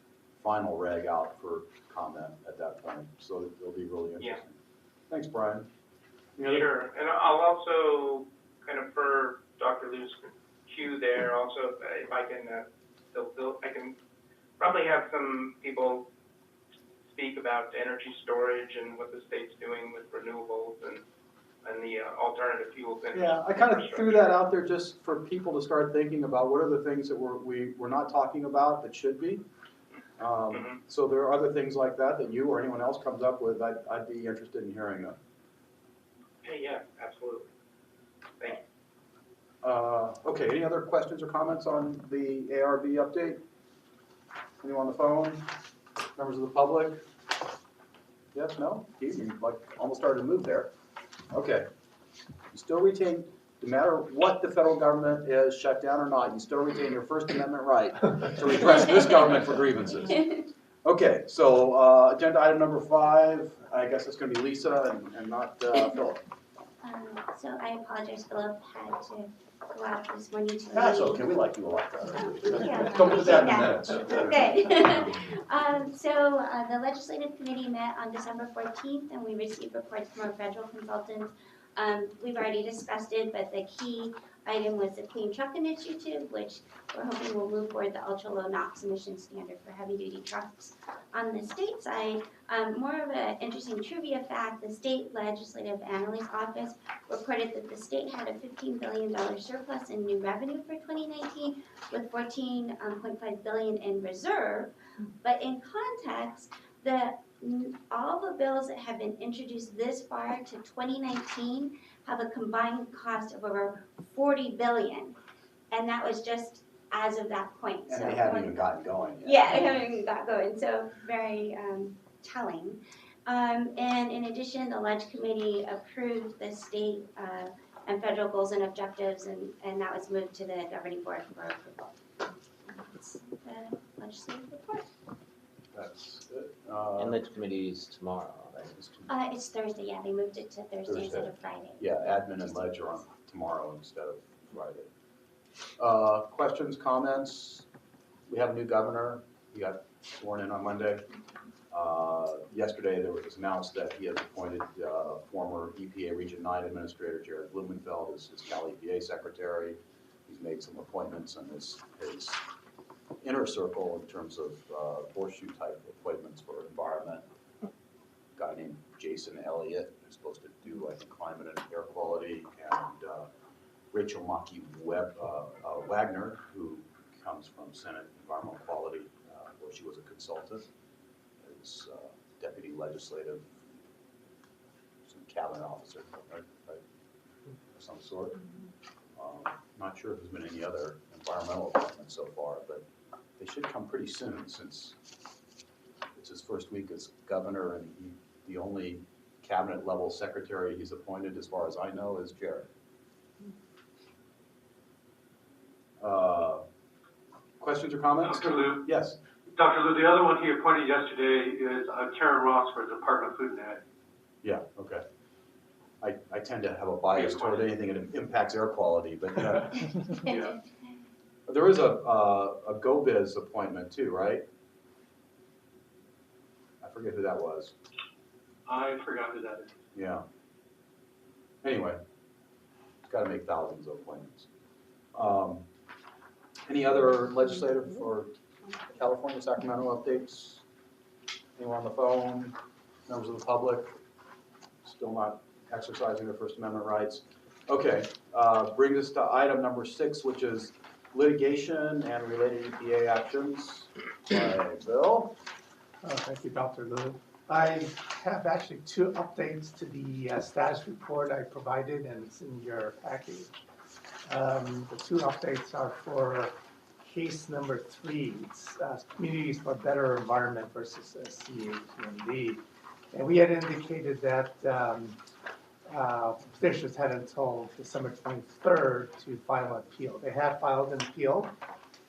final reg out for comment at that point, so it'll be really interesting. Yeah. Thanks, Brian. Sure, and I'll also kind of for Dr. Liu's cue there, also if I can, I can probably have some people speak about energy storage and what the state's doing with renewables and the alternative fuels industry. Yeah, I kind of threw that out there just for people to start thinking about what are the things that we're not talking about that should be. So there are other things like that that you or anyone else comes up with, I'd be interested in hearing them. Hey, yeah, absolutely. Thank you. Okay, any other questions or comments on the ARB update? Anyone on the phone? Members of the public? Yes, no? Keith, you like almost started to move there. Okay. You still retain, no matter what the federal government is shut down or not, you still retain your First Amendment right to repress this government for grievances. Okay, so agenda item number 5, I guess it's going to be Lisa and not Philip. So I apologize, Philip had to go out this morning to a That's meeting. okay, we like you a lot. Yeah, Come to that in a appreciate minute. Okay. So the legislative committee met on December 14th and we received reports from our federal consultants. We've already discussed it, but the key item was the Clean Truck Initiative, which we're hoping will move forward the ultra-low NOx emission standard for heavy-duty trucks. On the state side, more of an interesting trivia fact, the State Legislative Analyst Office reported that the state had a $15 billion surplus in new revenue for 2019 with $14.5 billion in reserve. But in context, all the bills that have been introduced this far to 2019 have a combined cost of over $40 billion. And that was just as of that point. And So they haven't even gotten going yet. yeah, they haven't even got going, so very telling. And in addition, the Ledge Committee approved the state and federal goals and objectives, and that was moved to the governing board for approval. That's the legislative report. That's good. And the committee's tomorrow, right? It's Thursday, yeah, they moved it to Thursday instead of Friday. Yeah, admin and ledge are on tomorrow instead of Friday. Questions, comments? We have a new governor. He got sworn in on Monday. Yesterday, there was announced that he has appointed former EPA Region 9 Administrator Jared Blumenfeld as his Cal EPA Secretary. He's made some appointments in his inner circle in terms of horseshoe-type appointments for environment. A guy named Jason Elliott, who's supposed to do, I think, climate and air quality, and Rachel Wagner, who comes from Senate Environmental Quality, where she was a consultant, is deputy legislative, some cabinet officer, right, of some sort. Not sure if there's been any other environmental appointments so far, but they should come pretty soon since it's his first week as governor, and the only cabinet level secretary he's appointed, as far as I know, is Jared. Questions or comments? Dr. Lou? Yes. Dr. Lou, the other one he appointed yesterday is Karen Ross for the Department of Food and Ag. Yeah, okay. I tend to have a bias toward anything that impacts air quality, but Yeah. there is a GoBiz appointment too, right? I forget who that was. I forgot who that is. Yeah. Anyway, it's got to make thousands of appointments. Any other legislative or California, Sacramento updates? Anyone on the phone? Members of the public? Still not exercising their First Amendment rights? Okay, brings us to item number 6, which is litigation and related EPA actions. Bill? Thank you, Dr. Lou. I have actually 2 updates to the status report I provided, and it's in your package. The 2 updates are for case number 3, it's Communities for a Better Environment versus SCAQMD. And we had indicated that petitioners had until December 23rd to file an appeal. They have filed an appeal,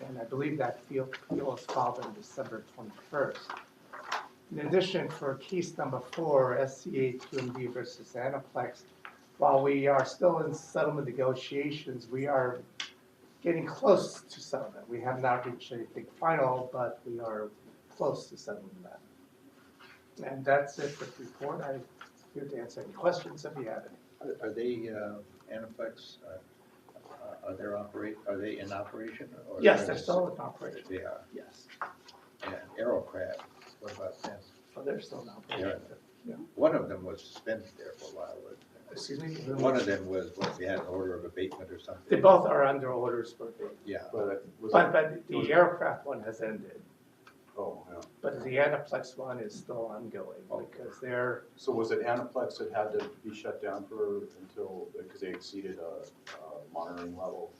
and I believe that appeal was filed on December 21st. In addition, for case number 4, SCAQMD versus Anaplex, while we are still in settlement negotiations, we are getting close to settlement. We have not reached anything final, but we are close to settling that. And that's it for the report. I'm here to answer any questions if you have any. Are they, Anaplex, are they in operation? Or Yes, they're still in operation. They are. Yes. And Aerocraft, what about them? So they're still in operation. Yeah. One of them was suspended there for a while, but Excuse me? One of them was, what, we had an order of abatement or something? They both are under orders for abatement. Yeah. But was But, it, but the aircraft one has ended, oh, yeah. but the Anaplex one is still ongoing because they're, So was it Anaplex that had to be shut down until, because they exceeded a monitoring level?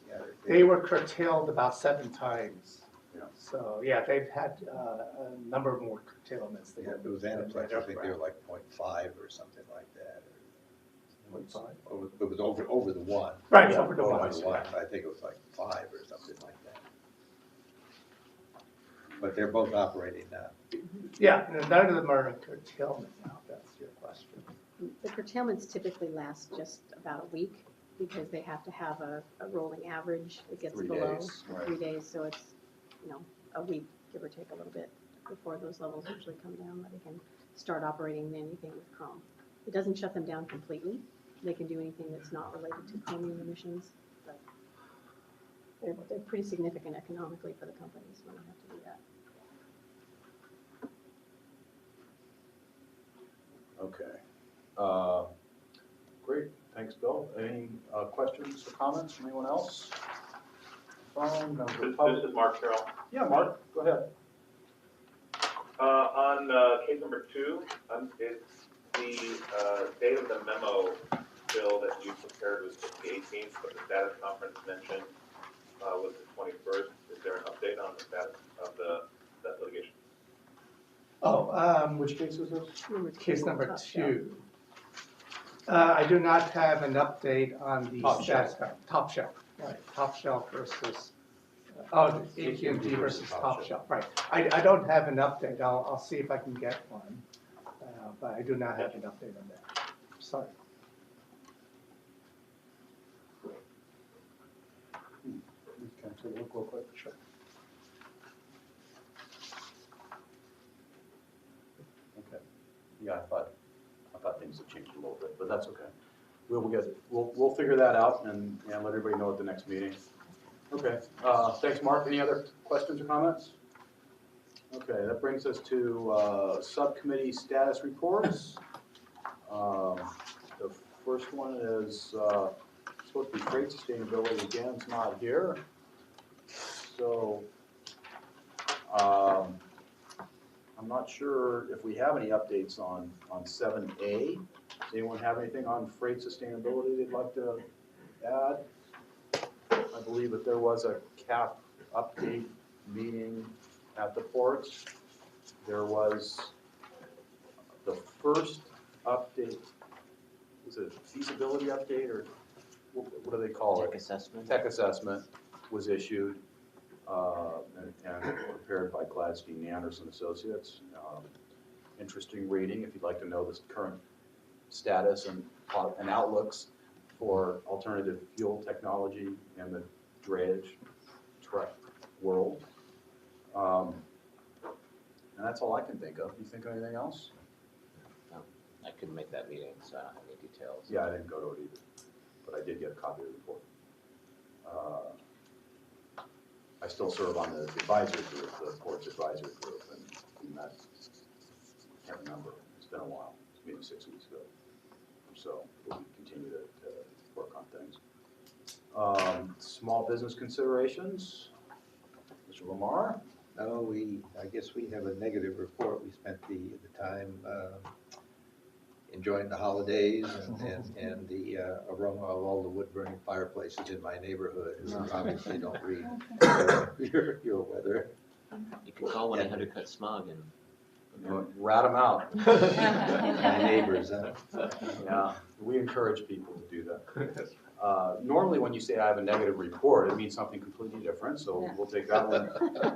they were curtailed about 7 times. Yeah. So, yeah, they've had a number more curtailments. Yeah, it was Anaplex, I think they were like 0.5 or something like that. It was over the one. Right, Yeah, over the oh, one. I see. I think it was like 5 or something like that. But they're both operating now. Yeah, and none of them are in curtailment now, if that's your question. The curtailments typically last just about a week because they have to have a rolling average that gets 3 below days, right. 3 days. So it's, a week, give or take a little bit before those levels usually come down, but they can start operating anything with chrome. It doesn't shut them down completely. They can do anything that's not related to chromium emissions, but they're pretty significant economically for the companies when they have to do that. Okay. Great, thanks, Bill. Any questions or comments from anyone else? Phone, members of the public? This is Mark Carroll. Yeah, Mark, go ahead. On case number 2, it's the date of the memo, Bill, that you prepared was the 18th, but the status conference mentioned was the 21st. Is there an update on the status of that litigation? Oh, Which case was this? case number Top Shelf. 2. I do not have an update on the Top status. Top Shelf, right, Top Shelf versus, SCAQMD versus Top Shelf, right. I don't have an update, I'll see if I can get one, but I do not have an update on that, sorry. Can I take a look real quick? Sure. Okay. Yeah, I thought things had changed a little bit, but that's okay. We'll figure that out and let everybody know at the next meeting. Okay, thanks, Mark. Any other questions or comments? Okay, that brings us to subcommittee status reports. The first one is supposed to be freight sustainability. Again, it's not here. So I'm not sure if we have any updates on 7A. Does anyone have anything on freight sustainability they'd like to add? I believe that there was a CAP update meeting at the ports. There was the first update, was it a feasibility update or what do they call it? Tech assessment. Tech assessment was issued and prepared by Gladstein Anderson Associates. Interesting reading if you'd like to know the current status and outlooks for alternative fuel technology in the drayage truck world. And that's all I can think of. Do you think of anything else? No, I couldn't make that meeting, so I don't have any details. Yeah, I didn't go to it either, but I did get a copy of the report. I still serve on the advisory group, the ports advisory group, and that, I can't remember, it's been a while, it's maybe 6 weeks ago. So we'll continue to work on things. Small business considerations, Mr. Lamar? No, I guess we have a negative report. We spent the time enjoying the holidays and the aroma of all the wood-burning fireplaces in my neighborhood, who obviously don't read your weather. You can call 1-800-CUT-SMOG and Rat them out. My neighbors, Yeah, we encourage people to do that. Normally when you say I have a negative report, it means something completely different, so we'll take that one.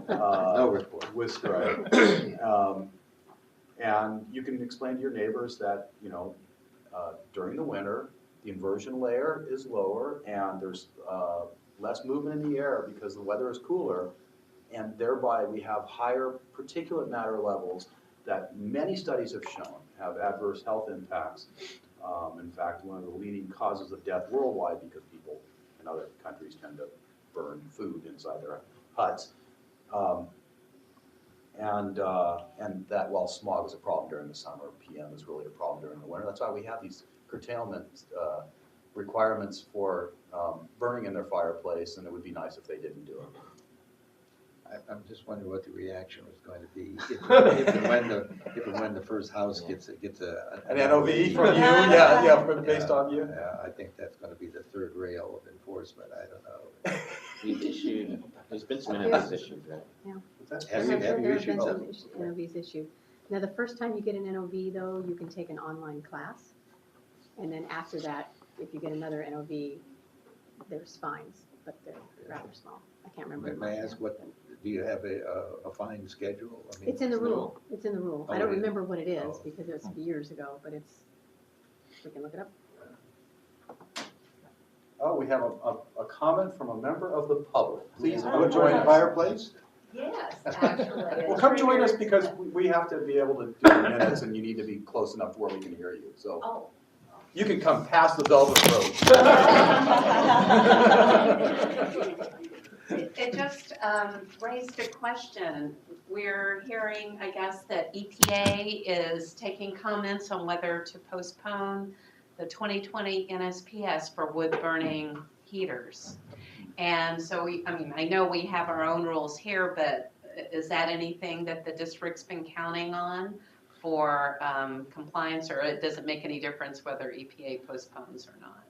No report. With strike. And you can explain to your neighbors that, during the winter, the inversion layer is lower and there's less movement in the air because the weather is cooler, and thereby we have higher particulate matter levels that many studies have shown have adverse health impacts. In fact, one of the leading causes of death worldwide, because people in other countries tend to burn food inside their huts. And that while smog is a problem during the summer, PM is really a problem during the winter. That's why we have these curtailment requirements for burning in their fireplace, and it would be nice if they didn't do it. I'm just wondering what the reaction was going to be if and when the first house gets An NOV from you, yeah, based on you. Yeah, I think that's gonna be the third rail of enforcement, I don't know. We've issued, there's been some NOVs issued, right? Have you issued some? NOVs issued. Now, the first time you get an NOV, though, you can take an online class. And then after that, if you get another NOV, there's fines, but they're rather small. I can't remember. May I ask do you have a fine schedule? I mean, It's in the rule. It's in the rule. I Oh, don't it is? remember what it is Oh. because it was years ago, but we can look it up. Oh, we have a comment from a member of the public. Please Oh, come join the nice. fireplace. Yes, actually. Well, come join us because we have to be able to do the minutes and you need to be close enough to where we can hear you. So Oh. you can come past the Velvet Road. It just raised a question. We're hearing, I guess, that EPA is taking comments on whether to postpone the 2020 NSPS for wood-burning heaters. And so I know we have our own rules here, but is that anything that the district's been counting on for compliance, or does it make any difference whether EPA postpones or not?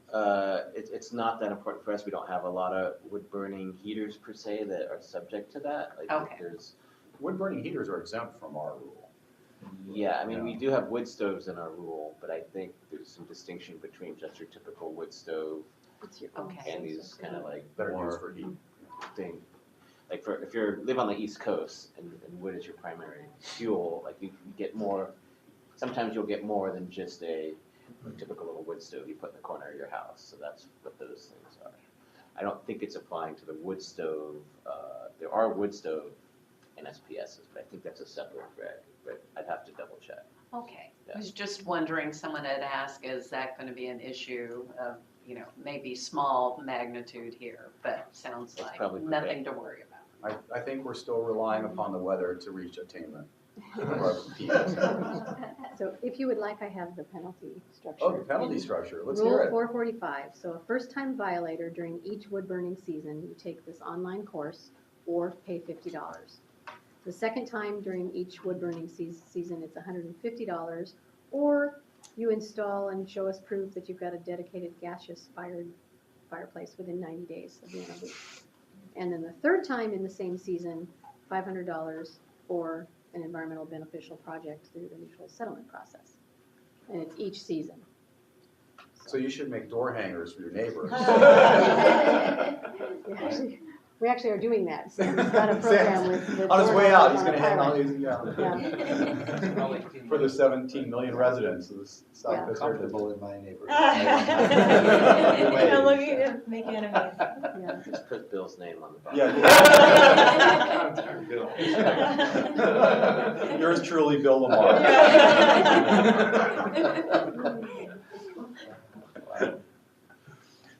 It's not that important for us. We don't have a lot of wood-burning heaters per se that are subject to that. Like Okay. Wood-burning heaters are exempt from our rule. Yeah, I mean, we do have wood stoves in our rule, but I think there's some distinction between just your typical wood stove It's your Okay. and these kind of like That are used more for heat. thing. Like if you live on the East Coast and wood is your primary fuel, like you get more, sometimes you'll get more than just a typical little wood stove you put in the corner of your house. So that's what those things are. I don't think it's applying to the wood stove. There are wood stove NSPSs, but I think that's a separate reg, but I'd have to double check. Okay, Yeah. I was just wondering, someone had asked, is that going to be an issue of, maybe small magnitude here, but sounds It's like probably nothing to worry about. I think we're still relying upon the weather to reach attainment of our PEs. So if you would like, I have the penalty structure. Oh, the penalty structure, let's hear Rule it. 445, so a first-time violator during each wood-burning season, you take this online course or pay $50. The second time during each wood-burning season, it's $150, or you install and show us proof that you've got a dedicated gaseous-fired fireplace within 90 days of the NOV. And then the third time in the same season, $500 or an environmental beneficial project through the mutual settlement process. And it's each season. So you should make door hangers for your neighbors. We actually are doing that. Sam's got a program with. On his way out, he's gonna hang pilot. all these, for the 17 million residents of this Yeah. I'm South comfortable in my neighborhood. You're looking to make enemies. Yeah. Just put Bill's name on the bottom. Yeah. Yours truly, Bill Lamar.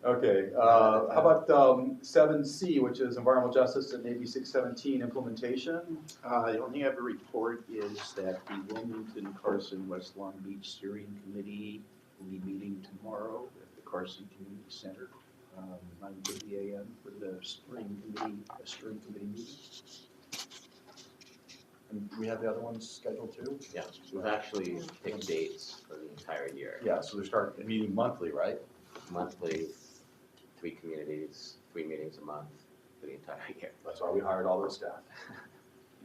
Okay, how about 7C, which is environmental justice and AB 617 implementation? The only thing I have to report is that the Wilmington, Carson, West Long Beach Steering Committee will be meeting tomorrow at the Carson Community Center, 9:30 a.m. for the steering committee meeting. And we have the other ones scheduled too? Yeah, we've actually picked dates for the entire year. Yeah, so they start meeting monthly, right? Monthly, 3 communities, 3 meetings a month for the entire year. That's why we hired all those staff.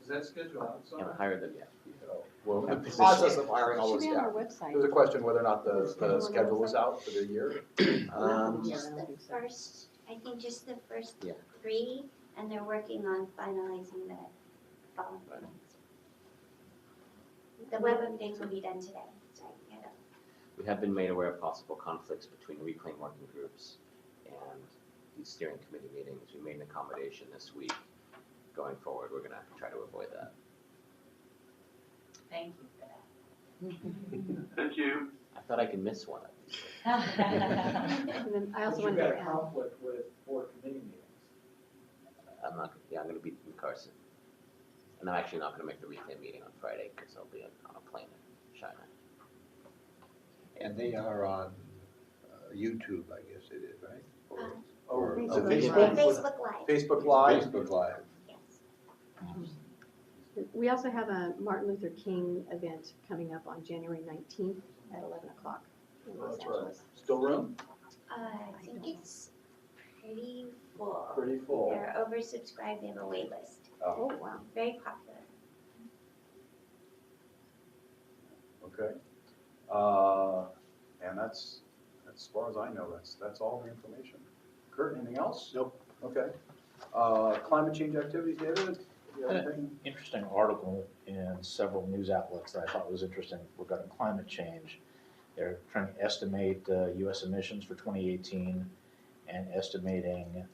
Is that scheduled outside? Haven't hired them yet. Well, the Position. process of hiring all those Should be on our staff. website. There's a question whether or not the schedule is out for the year. Just the first, I think just the first Yeah. 3, and they're working on finalizing the following ones. The web updates will be done today, so I can get them. We have been made aware of possible conflicts between reclaim working groups and these steering committee meetings. We made an accommodation this week. Going forward, we're gonna try to avoid that. Thank you for that. Thank you. I thought I could miss one of these. And then I also wanted to add, conflict with board committee meetings. I'm gonna be in Carson. And I'm actually not gonna make the reclaim meeting on Friday because I'll be on a plane in China. And they are on YouTube, I guess it is, right? Or Facebook. Facebook Live. Facebook Live. Facebook Live. Yes. We also have a Martin Luther King event coming up on January 19th at 11 o'clock in Los That's right. Angeles. Still room? I think it's pretty full. Pretty full. They're oversubscribed, they have a wait list. Oh, wow. Very popular. Okay. And that's, as far as I know, that's all the information. Kurt, anything else? Nope. Okay. Climate change activities, David? You have anything? Interesting article in several news outlets that I thought was interesting regarding climate change. They're trying to estimate U.S. emissions for 2018 and estimating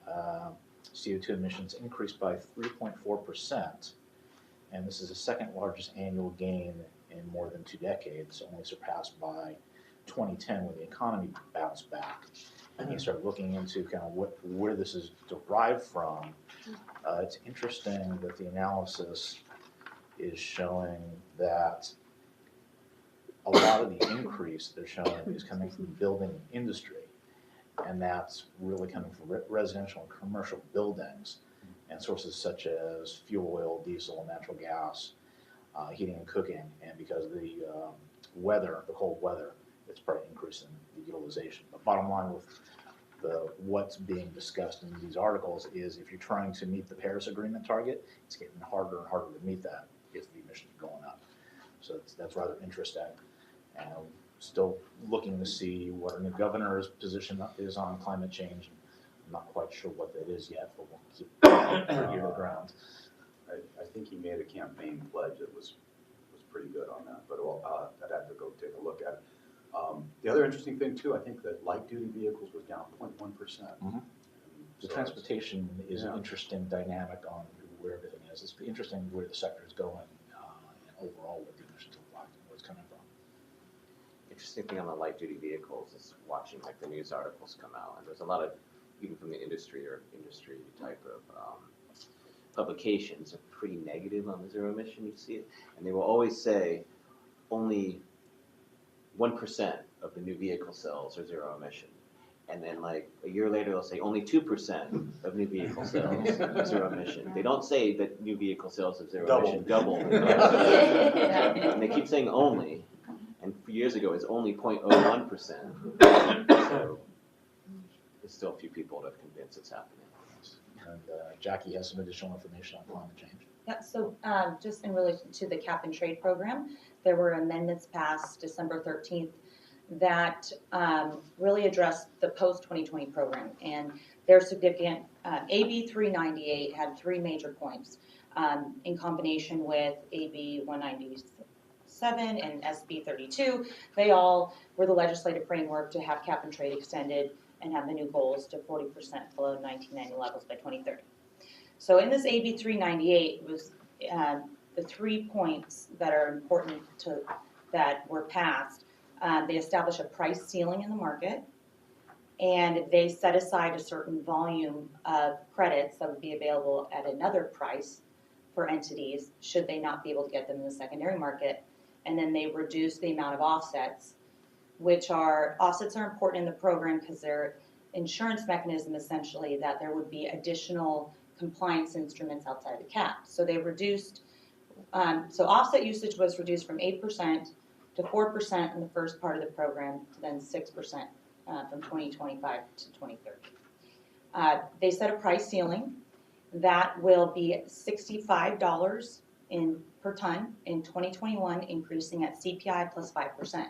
CO2 emissions increased by 3.4%. And this is the second largest annual gain in more than 2 decades, only surpassed by 2010 when the economy bounced back. And you start looking into kind of where this is derived from. It's interesting that the analysis is showing that a lot of the increase they're showing is coming from the building industry. And that's really coming from residential and commercial buildings and sources such as fuel oil, diesel, and natural gas, heating and cooking. And because of the weather, the cold weather, it's probably increasing the utilization. But bottom line with what's being discussed in these articles is if you're trying to meet the Paris Agreement target, it's getting harder and harder to meet that if the emissions are going up. So that's rather interesting. And still looking to see what our new governor's position is on climate change. I'm not quite sure what that is yet, but we'll keep our ear to the ground. I think he made a campaign pledge that was pretty good on that, but I'd have to go take a look at it. The other interesting thing too, I think that light-duty vehicles was down 0.1%. Mm-hmm. The transportation is an interesting dynamic on where everything is. It's interesting where the sector is going and overall what the emissions look like and where it's coming from. Interesting thing on the light duty vehicles is watching like the news articles come out, and there's a lot of, even from the industry or industry type of publications, are pretty negative on the zero emission. You see it, and they will always say only 1% of the new vehicle sales are zero emission. And then like a year later, they'll say only 2% of new vehicle sales are zero emission. They don't say that new vehicle sales of zero emission double. And they keep saying only. And a few years ago, it's only 0.01%. So there's still a few people to convince it's happening. And Jackie has some additional information on climate change. Yeah, so just in relation to the cap and trade program, there were amendments passed December 13th that really addressed the post-2020 program. And they're significant. AB 398 had 3 major points in combination with AB 197 and SB 32. They all were the legislative framework to have cap and trade extended and have the new goals to 40% below 1990 levels by 2030. So in this AB 398 was the 3 points that are important that were passed. They established a price ceiling in the market, and they set aside a certain volume of credits that would be available at another price for entities should they not be able to get them in the secondary market. And then they reduced the amount of offsets, offsets are important in the program because they're insurance mechanism essentially that there would be additional compliance instruments outside the cap. So they reduced, so offset usage was reduced from 8% to 4% in the first part of the program, to then 6% from 2025 to 2030. They set a price ceiling that will be $65 per ton in 2021, increasing at CPI plus 5%.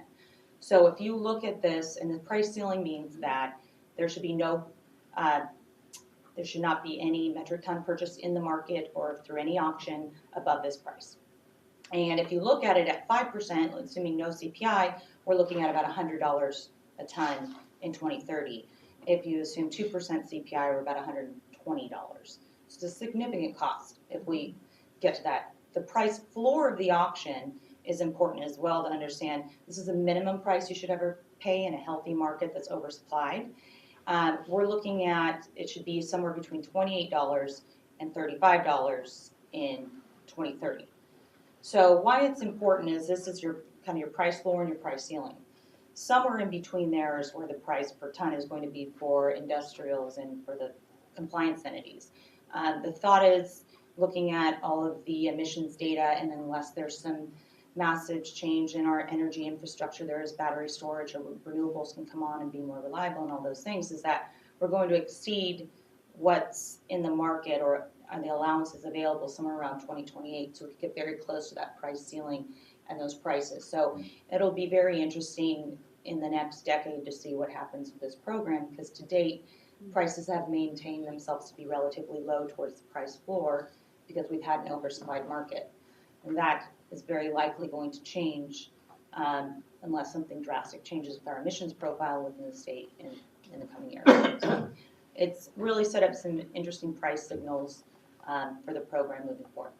So if you look at this, and the price ceiling means that there should be there should not be any metric ton purchase in the market or through any auction above this price. And if you look at it at 5%, assuming no CPI, we're looking at about $100 a ton in 2030. If you assume 2% CPI, we're about $120. So it's a significant cost if we get to that. The price floor of the auction is important as well to understand. This is a minimum price you should ever pay in a healthy market that's oversupplied. We're looking at, it should be somewhere between $28 and $35 in 2030. So why it's important is this is your kind of your price floor and your price ceiling. somewhere in between there is where the price per ton is going to be for industrials and for the compliance entities. The thought is looking at all of the emissions data, and unless there's some massive change in our energy infrastructure, there is battery storage or renewables can come on and be more reliable and all those things, is that we're going to exceed what's in the market or the allowances available somewhere around 2028. So we get very close to that price ceiling and those prices. So it'll be very interesting in the next decade to see what happens with this program, because to date, prices have maintained themselves to be relatively low towards the price floor because we've had an oversupplied market. And that is very likely going to change unless something drastic changes with our emissions profile within the state in the coming years. So it's really set up some interesting price signals for the program moving forward.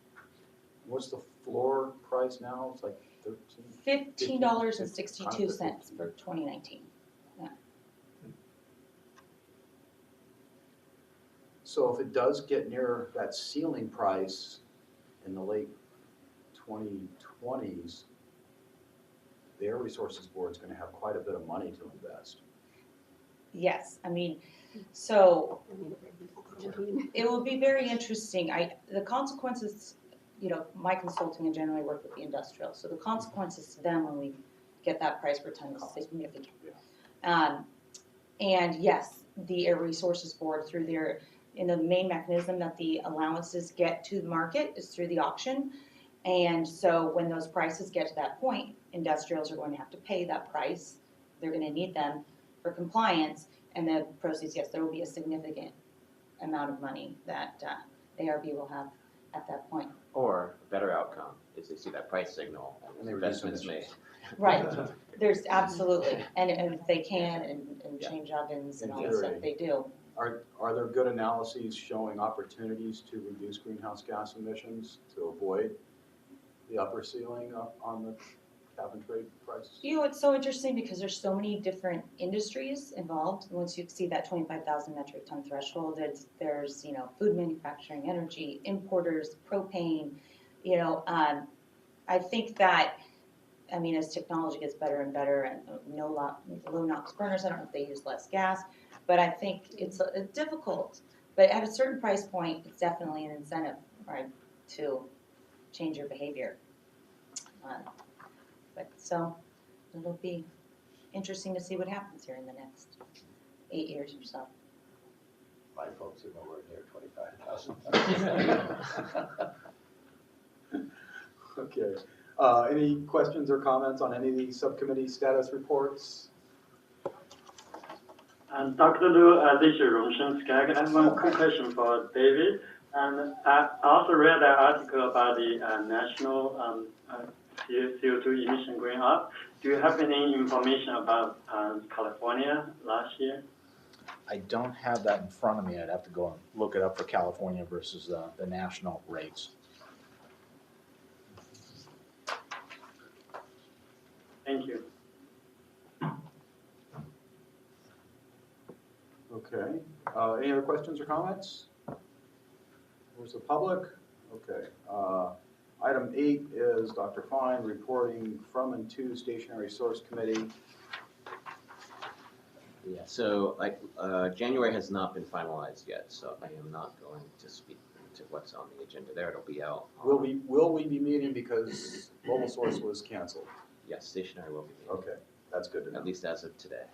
What's the floor price now? It's like $15.62 for 2019. Yeah. So if it does get near that ceiling price in the late 2020s, the Air Resources Board is going to have quite a bit of money to invest. Yes, I mean, so it will be very interesting. The consequences, you know, my consulting and generally work with the industrial, so the consequences to them when we get that price per ton is significant. And yes, the Air Resources Board through their, the main mechanism that the allowances get to the market is through the auction. And so when those prices get to that point, industrials are going to have to pay that price. They're going to need them for compliance, and the proceeds, yes, there will be a significant amount of money that ARB will have at that point. Or a better outcome is they see that price signal and the investments made. Right, there's absolutely, and if they can and change ovens and all that stuff, they do. Are there good analyses showing opportunities to reduce greenhouse gas emissions to avoid the upper ceiling on the cap and trade prices? You know, it's so interesting because there's so many different industries involved. Once you exceed that 25,000 metric ton threshold, there's you know, food manufacturing, energy, importers, propane, you know, I think that, I mean, as technology gets better and better and low NOx burners, I don't know if they use less gas, but I think it's difficult. But at a certain price point, it's definitely an incentive, right, to change your behavior. But so it'll be interesting to see what happens here in the next 8 years or so. My folks are nowhere near 25,000. Okay. Any questions or comments on any of these subcommittee status reports? Dr. Liu, this is Rongsheng SCAG. I have one quick question for David. And I also read that article about the national CO2 emission going up. Do you have any information about California last year? I don't have that in front of me. I'd have to go and look it up for California versus the national rates. Thank you. Okay. Any other questions or comments? Where's the public? Okay. Item 8 is Dr. Fine reporting from and to Stationary Source Committee. Yeah, so January has not been finalized yet, so I am not going to speak to what's on the agenda there. It'll be out. Will we be meeting because Mobile Source was canceled? Yes, Stationary will be meeting. Okay, that's good to know. At least as of today.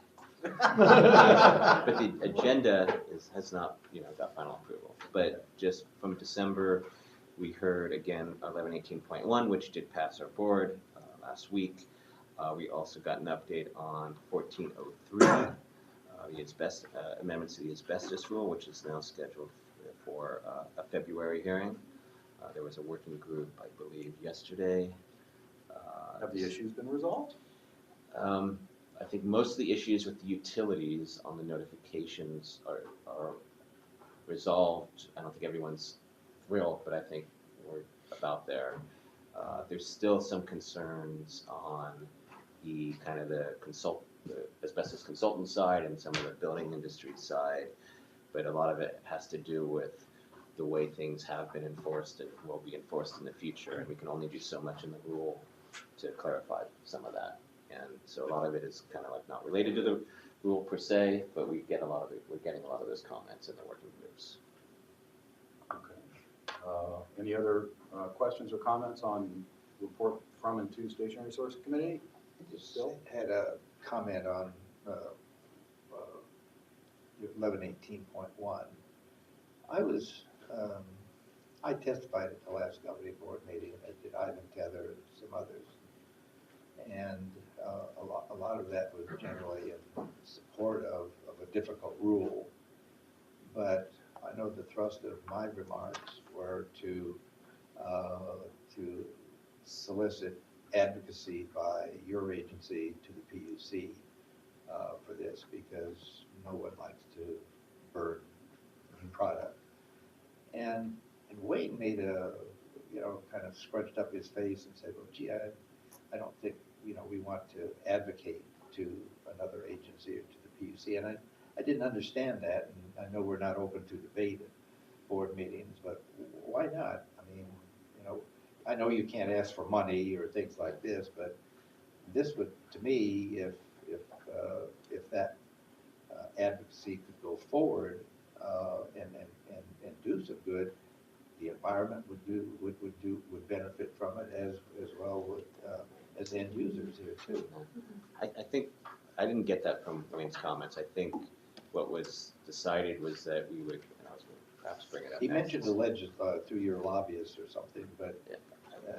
But the agenda has not, got final approval. But just from December, we heard again 1118.1, which did pass our board last week. We also got an update on 1403, the amendments to the asbestos rule, which is now scheduled for a February hearing. There was a working group, I believe, yesterday. Have the issues been resolved? I think most of the issues with the utilities on the notifications are resolved. I don't think everyone's thrilled, but I think we're about there. There's still some concerns on the asbestos consultant side and some of the building industry side, but a lot of it has to do with the way things have been enforced and will be enforced in the future, and we can only do so much in the rule to clarify some of that. And so a lot of it is kind of like not related to the rule per se, but we're getting a lot of those comments in the working groups. Okay. Any other questions or comments on report from and to Stationary Resource Committee? I just had a comment on 1118.1. I testified at the last governing board meeting, as did Ivan Tether and some others. And a lot of that was generally in support of a difficult rule. But I know the thrust of my remarks were to solicit advocacy by your agency to the PUC for this, because no one likes to burn product. And Wayne made kind of scrunched up his face and said, well, gee, I don't think, we want to advocate to another agency or to the PUC. And I didn't understand that, and I know we're not open to debate at board meetings, but why not? I mean, I know you can't ask for money or things like this, but this would, to me, if that advocacy could go forward and do some good, the environment would benefit from it as well as end users here too. I think, I didn't get that from Wayne's comments. I think what was decided was that we would, and I was going to perhaps bring it up. He mentioned the through your lobbyists or something, but.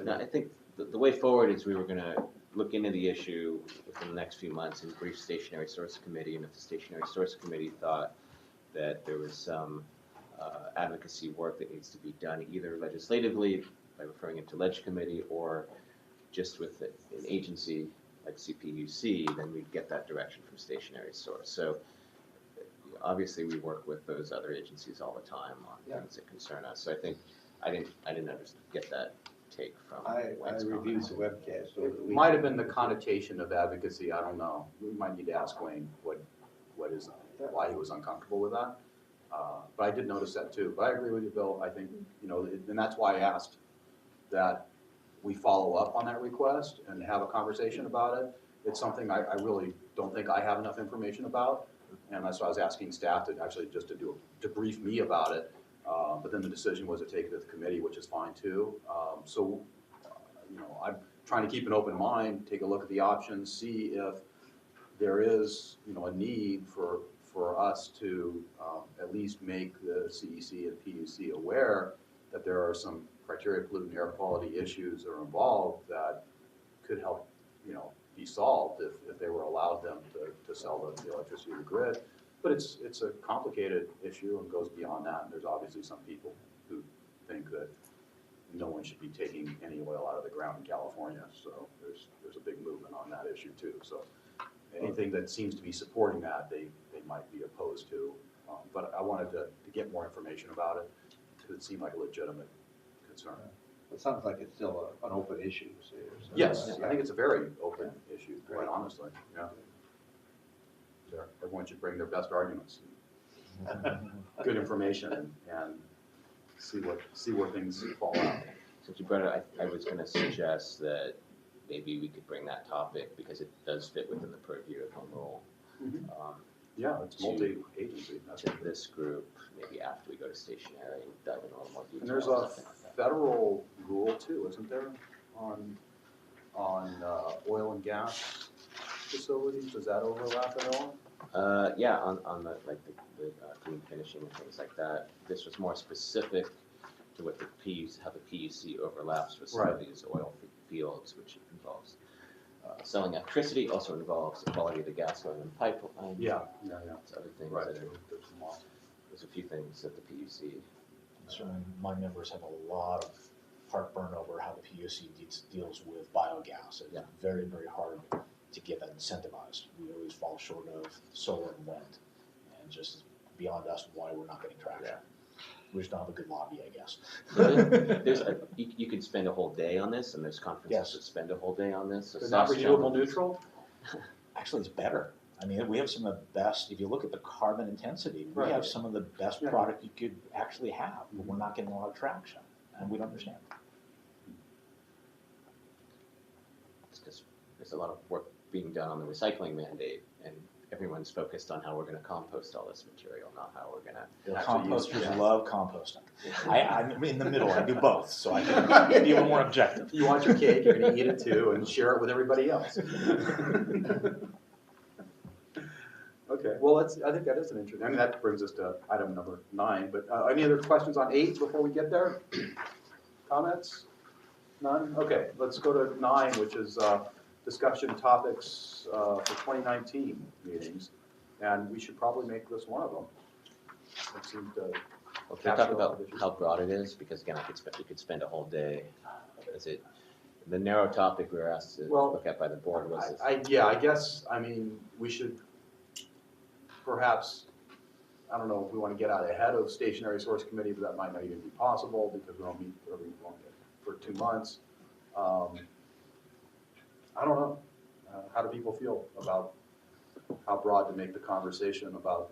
No, I think the way forward is we were going to look into the issue within the next few months and brief Stationary Source Committee, and if the Stationary Source Committee thought that there was some advocacy work that needs to be done either legislatively by referring it to Leg Committee or just with an agency like CPUC, then we'd get that direction from Stationary Source. So obviously we work with those other agencies all the time on things that concern us. So I think I didn't get that take from Wayne's reviewed comments. the webcast. It might have been the connotation of advocacy, I don't know. We might need to ask Wayne why he was uncomfortable with that. But I did notice that too. But I agree with you, Bill. I think, and that's why I asked that we follow up on that request and have a conversation about it. It's something I really don't think I have enough information about. And that's why I was asking staff to actually just to brief me about it. But then the decision was to take it to the committee, which is fine too. I'm trying to keep an open mind, take a look at the options, see if there is, a need for us to at least make the CEC and PUC aware that there are some criteria pollutant air quality issues that are involved that could help, be solved if they were allowed them to sell the electricity to the grid. But it's a complicated issue and goes beyond that. And there's obviously some people who think that no one should be taking any oil out of the ground in California. So there's a big movement on that issue too. So anything that seems to be supporting that, they might be opposed to. But I wanted to get more information about it because it seemed like a legitimate concern. It sounds like it's still an open issue. So Yes, I think it's a very open issue, quite honestly. Yeah. Everyone should bring their best arguments, good information, and see where things fall out. Since you brought it, I was going to suggest that maybe we could bring that topic, because it does fit within the purview of home rule. Yeah, it's multi-agency. To this group, maybe after we go to stationary and dive into a little more detail. And there's a federal rule too, isn't there, on oil and gas facilities? Does that overlap at all? Yeah, on the clean finishing and things like that. This was more specific to what the PUC, how the PUC overlaps with some of these oil fields, which involves selling electricity, also involves the quality of the gas going in the pipeline. Yeah. It's other things. Right. There's a few things that the PUC. Certainly, my members have a lot of heartburn over how the PUC deals with biogas. It's very, very hard to get that incentivized. We always fall short of solar and wind, and just beyond us why we're not getting traction. Yeah. We just don't have a good lobby, I guess. You could spend a whole day on this, and there's conferences that spend a whole day on this. So it's not renewable neutral? Actually, it's better. I mean, we have some of the best, if you look at the carbon intensity, we have some of the best product you could actually have, but we're not getting a lot of traction, and we don't understand. It's because there's a lot of work being done on the recycling mandate, and everyone's focused on how we're gonna compost all this material, not how we're gonna. The Actually use composters it. love composting. I'm in the middle, I do both, so I can be a little more objective. You want your cake, you're gonna eat it too and share it with everybody else. Okay, well, I think that is an interesting, I mean, that brings us to item number 9, but any other questions on 8 before we get there? Comments? None? Okay, let's go to 9, which is discussion topics for 2019 meetings, and we should probably make this one of them. It seemed to Well, can I talk capture a lot about of issues. how broad it is? Because again, we could spend a whole day. Is it, the narrow topic we were asked to Well, look at by the board was this. Yeah, I guess, I mean, we should perhaps, I don't know if we want to get out ahead of stationary source committee, but that might not even be possible because we don't meet for 2 months. I don't know. How do people feel about how broad to make the conversation about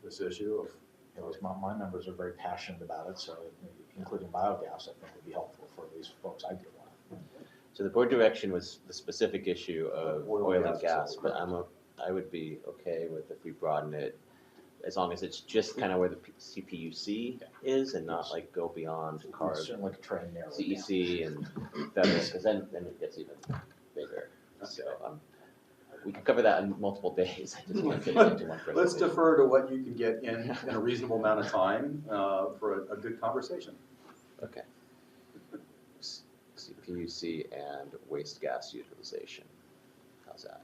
this issue of? You know, my members are very passionate about it, so including biogas, I think would be helpful for these folks I deal with. So the board direction was the specific issue of Oil oil and and gas, gas, but I would be okay with if we broaden it, as long as it's just kind of where the CPUC is and not like go beyond cars, Certainly could try and narrow it down. CEC and federal, because then it gets even bigger. So we can cover that in multiple days. I just want to get into one presentation. Let's defer to what you can get in a reasonable amount of time for a good conversation. Okay. CPUC and waste gas utilization. How's that?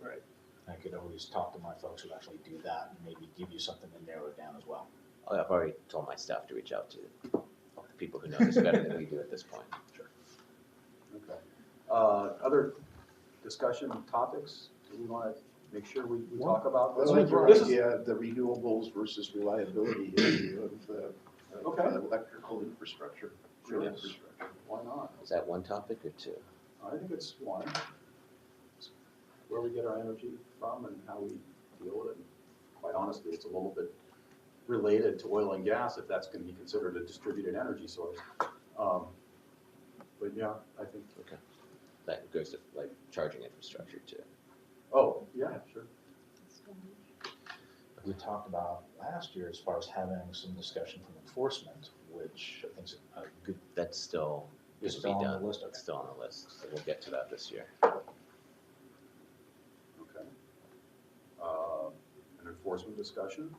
Right. I could always talk to my folks who actually do that and maybe give you something to narrow it down as well. I've already told my staff to reach out to the people who know this better than we do at this point. Sure. Okay. Other discussion topics that we want to make sure we talk about? I like your This is- idea, the renewables versus reliability issue of electrical infrastructure. grid Yes. infrastructure. Why not? Is that one topic or two? I think it's one. It's where we get our energy from and how we deal with it. And quite honestly, it's a little bit related to oil and gas if that's going to be considered a distributed energy source. But yeah, I think. Okay. That goes to like charging infrastructure too. Oh, yeah, sure. We talked about last year as far as having some discussion from enforcement, which I think is a good. That's still It's to still be on the done. list, okay. It's still on the list, so we'll get to that this year. Okay. An enforcement discussion.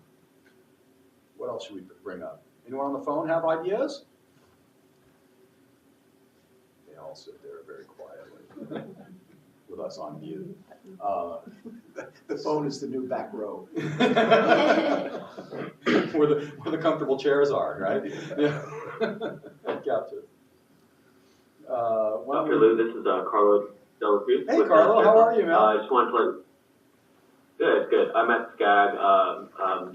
What else should we bring up? Anyone on the phone have ideas? They all sit there very quietly with us on mute. The phone is the new back row. Where the comfortable chairs are, right? Yeah. Gotcha. Dr. Lou, this is Carlo Della Cruz. Hey, Carlo, how are you, man? I just wanted to Good. I'm at SCAG,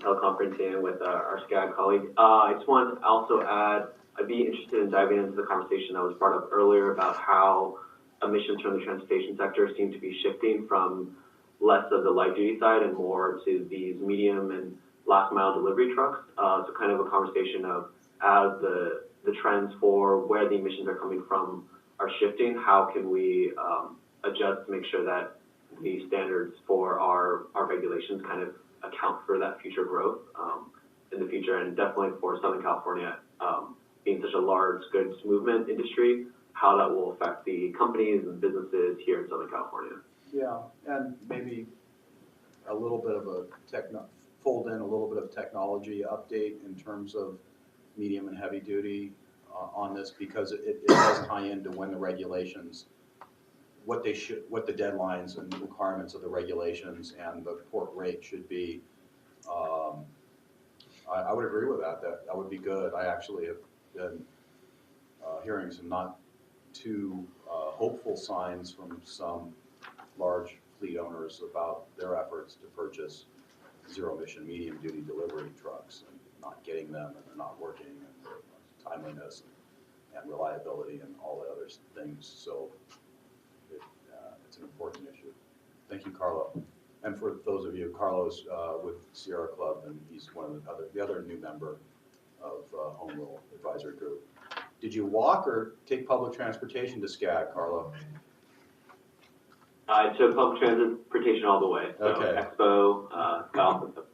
teleconferencing with our SCAG colleague. I just wanted to also add, I'd be interested in diving into the conversation that was brought up earlier about how emissions from the transportation sector seem to be shifting from less of the light duty side and more to these medium and last mile delivery trucks. So kind of a conversation of as the trends for where the emissions are coming from are shifting, how can we adjust to make sure that the standards for our regulations kind of account for that future growth in the future, and definitely for Southern California being such a large goods movement industry, how that will affect the companies and businesses here in Southern California. Yeah, and maybe a little bit of a fold in a little bit of technology update in terms of medium and heavy duty on this, because it does tie into when the regulations, what the deadlines and the requirements of the regulations and the port rate should be. I would agree with that. That would be good. I actually have been hearing some not too hopeful signs from some large fleet owners about their efforts to purchase zero-emission medium-duty delivery trucks and not getting them, and they're not working, and timeliness and reliability and all the other things. So it's an important issue. Thank you, Carlo. And for those of you, Carlo's with Sierra Club, and he's one of the other new member of Home Rule Advisory Group. Did you walk or take public transportation to SCAG, Carlo? I took public transportation all the way, so Okay. Expo, golf and stuff.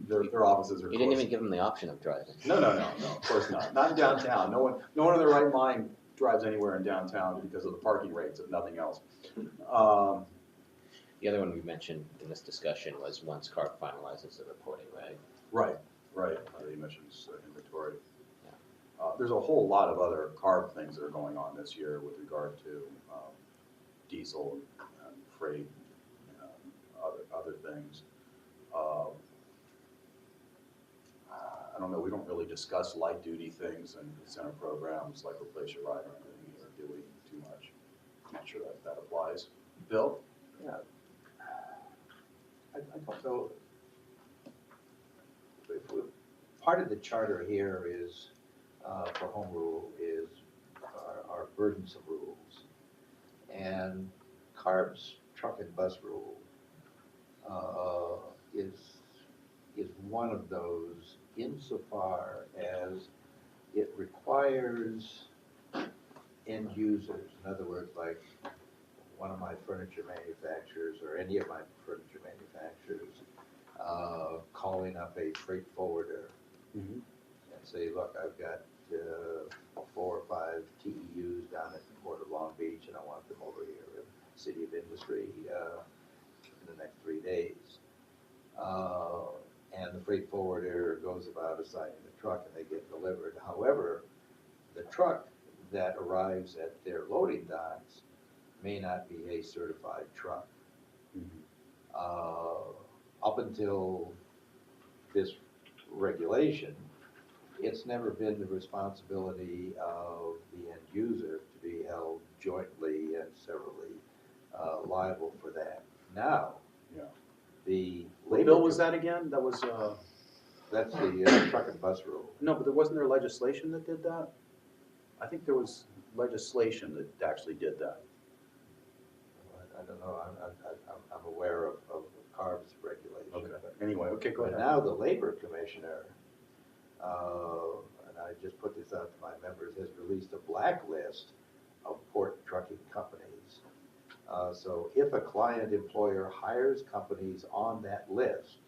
Their offices are You didn't close. even give them the option of driving. No, of course not. Not in downtown. No one in their right mind drives anywhere in downtown because of the parking rates, if nothing else. The other one we mentioned in this discussion was once CARB finalizes the reporting, right? Right, the emissions inventory. There's a whole lot of other CARB things that are going on this year with regard to diesel and freight and other things. I don't know, we don't really discuss light duty things and incentive programs like Replace Your Ride or anything, or do we too much? I'm not sure that applies. Bill? Yeah. I don't know. Part of the charter here is, for home rule, is our burdensome rules. And CARB's truck and bus rule is one of those insofar as it requires end users, in other words, like one of my furniture manufacturers or any of my furniture manufacturers, calling up a freight forwarder and say, look, I've got 4 or 5 TEUs down at the Port of Long Beach and I want them over here in the City of Industry in the next 3 days. And the freight forwarder goes about assigning the truck and they get delivered. However, the truck that arrives at their loading docks may not be a certified truck. Up until this regulation, it's never been the responsibility of the end user to be held jointly and severally liable for that. Now, the What bill was that again? That was, that's the truck and bus rule. no, but wasn't there legislation that did that? I think there was legislation that actually did that. I don't know, I'm aware of CARB's regulation. Okay, but- anyway, okay, go But ahead. now the labor commissioner, and I just put this out to my members, has released a blacklist of port trucking companies. So if a client employer hires companies on that list,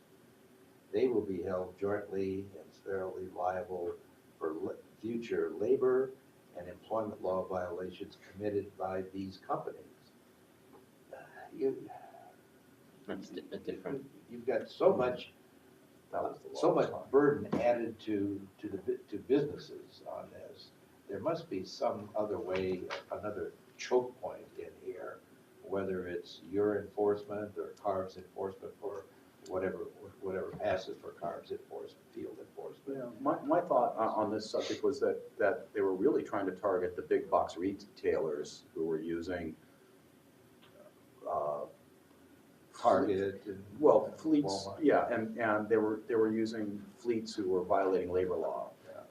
they will be held jointly and severally liable for future labor and employment law violations committed by these companies. That's a different. You've got so much, burden added to businesses on this. There must be some other way, another choke point in here, whether it's your enforcement or CARB's enforcement or whatever passes for CARB's enforcement, field enforcement. Yeah, my thought on this subject was that they were really trying to target the big box retailers who were using Target and fleets, Walmart. yeah, and they were using fleets who were violating labor law.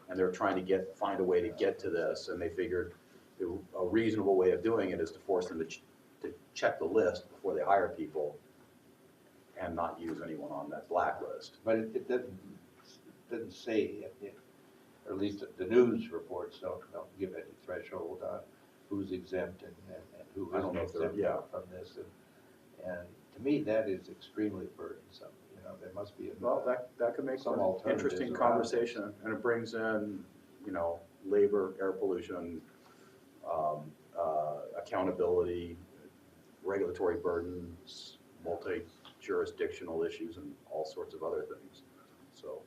And they were trying to find a way to get to this, and they figured a reasonable way of doing it is to force them to check the list before they hire people and not use anyone on that blacklist. But it doesn't say, or at least the news reports don't give any threshold on who's exempt and who I don't isn't know if they're- exempt from this. And to me, that is extremely burdensome. You know, there must be Well, that could make some for an alternatives interesting around conversation, and it brings in, labor, air pollution, accountability, regulatory burdens, multi-jurisdictional issues, and all sorts of other things. So,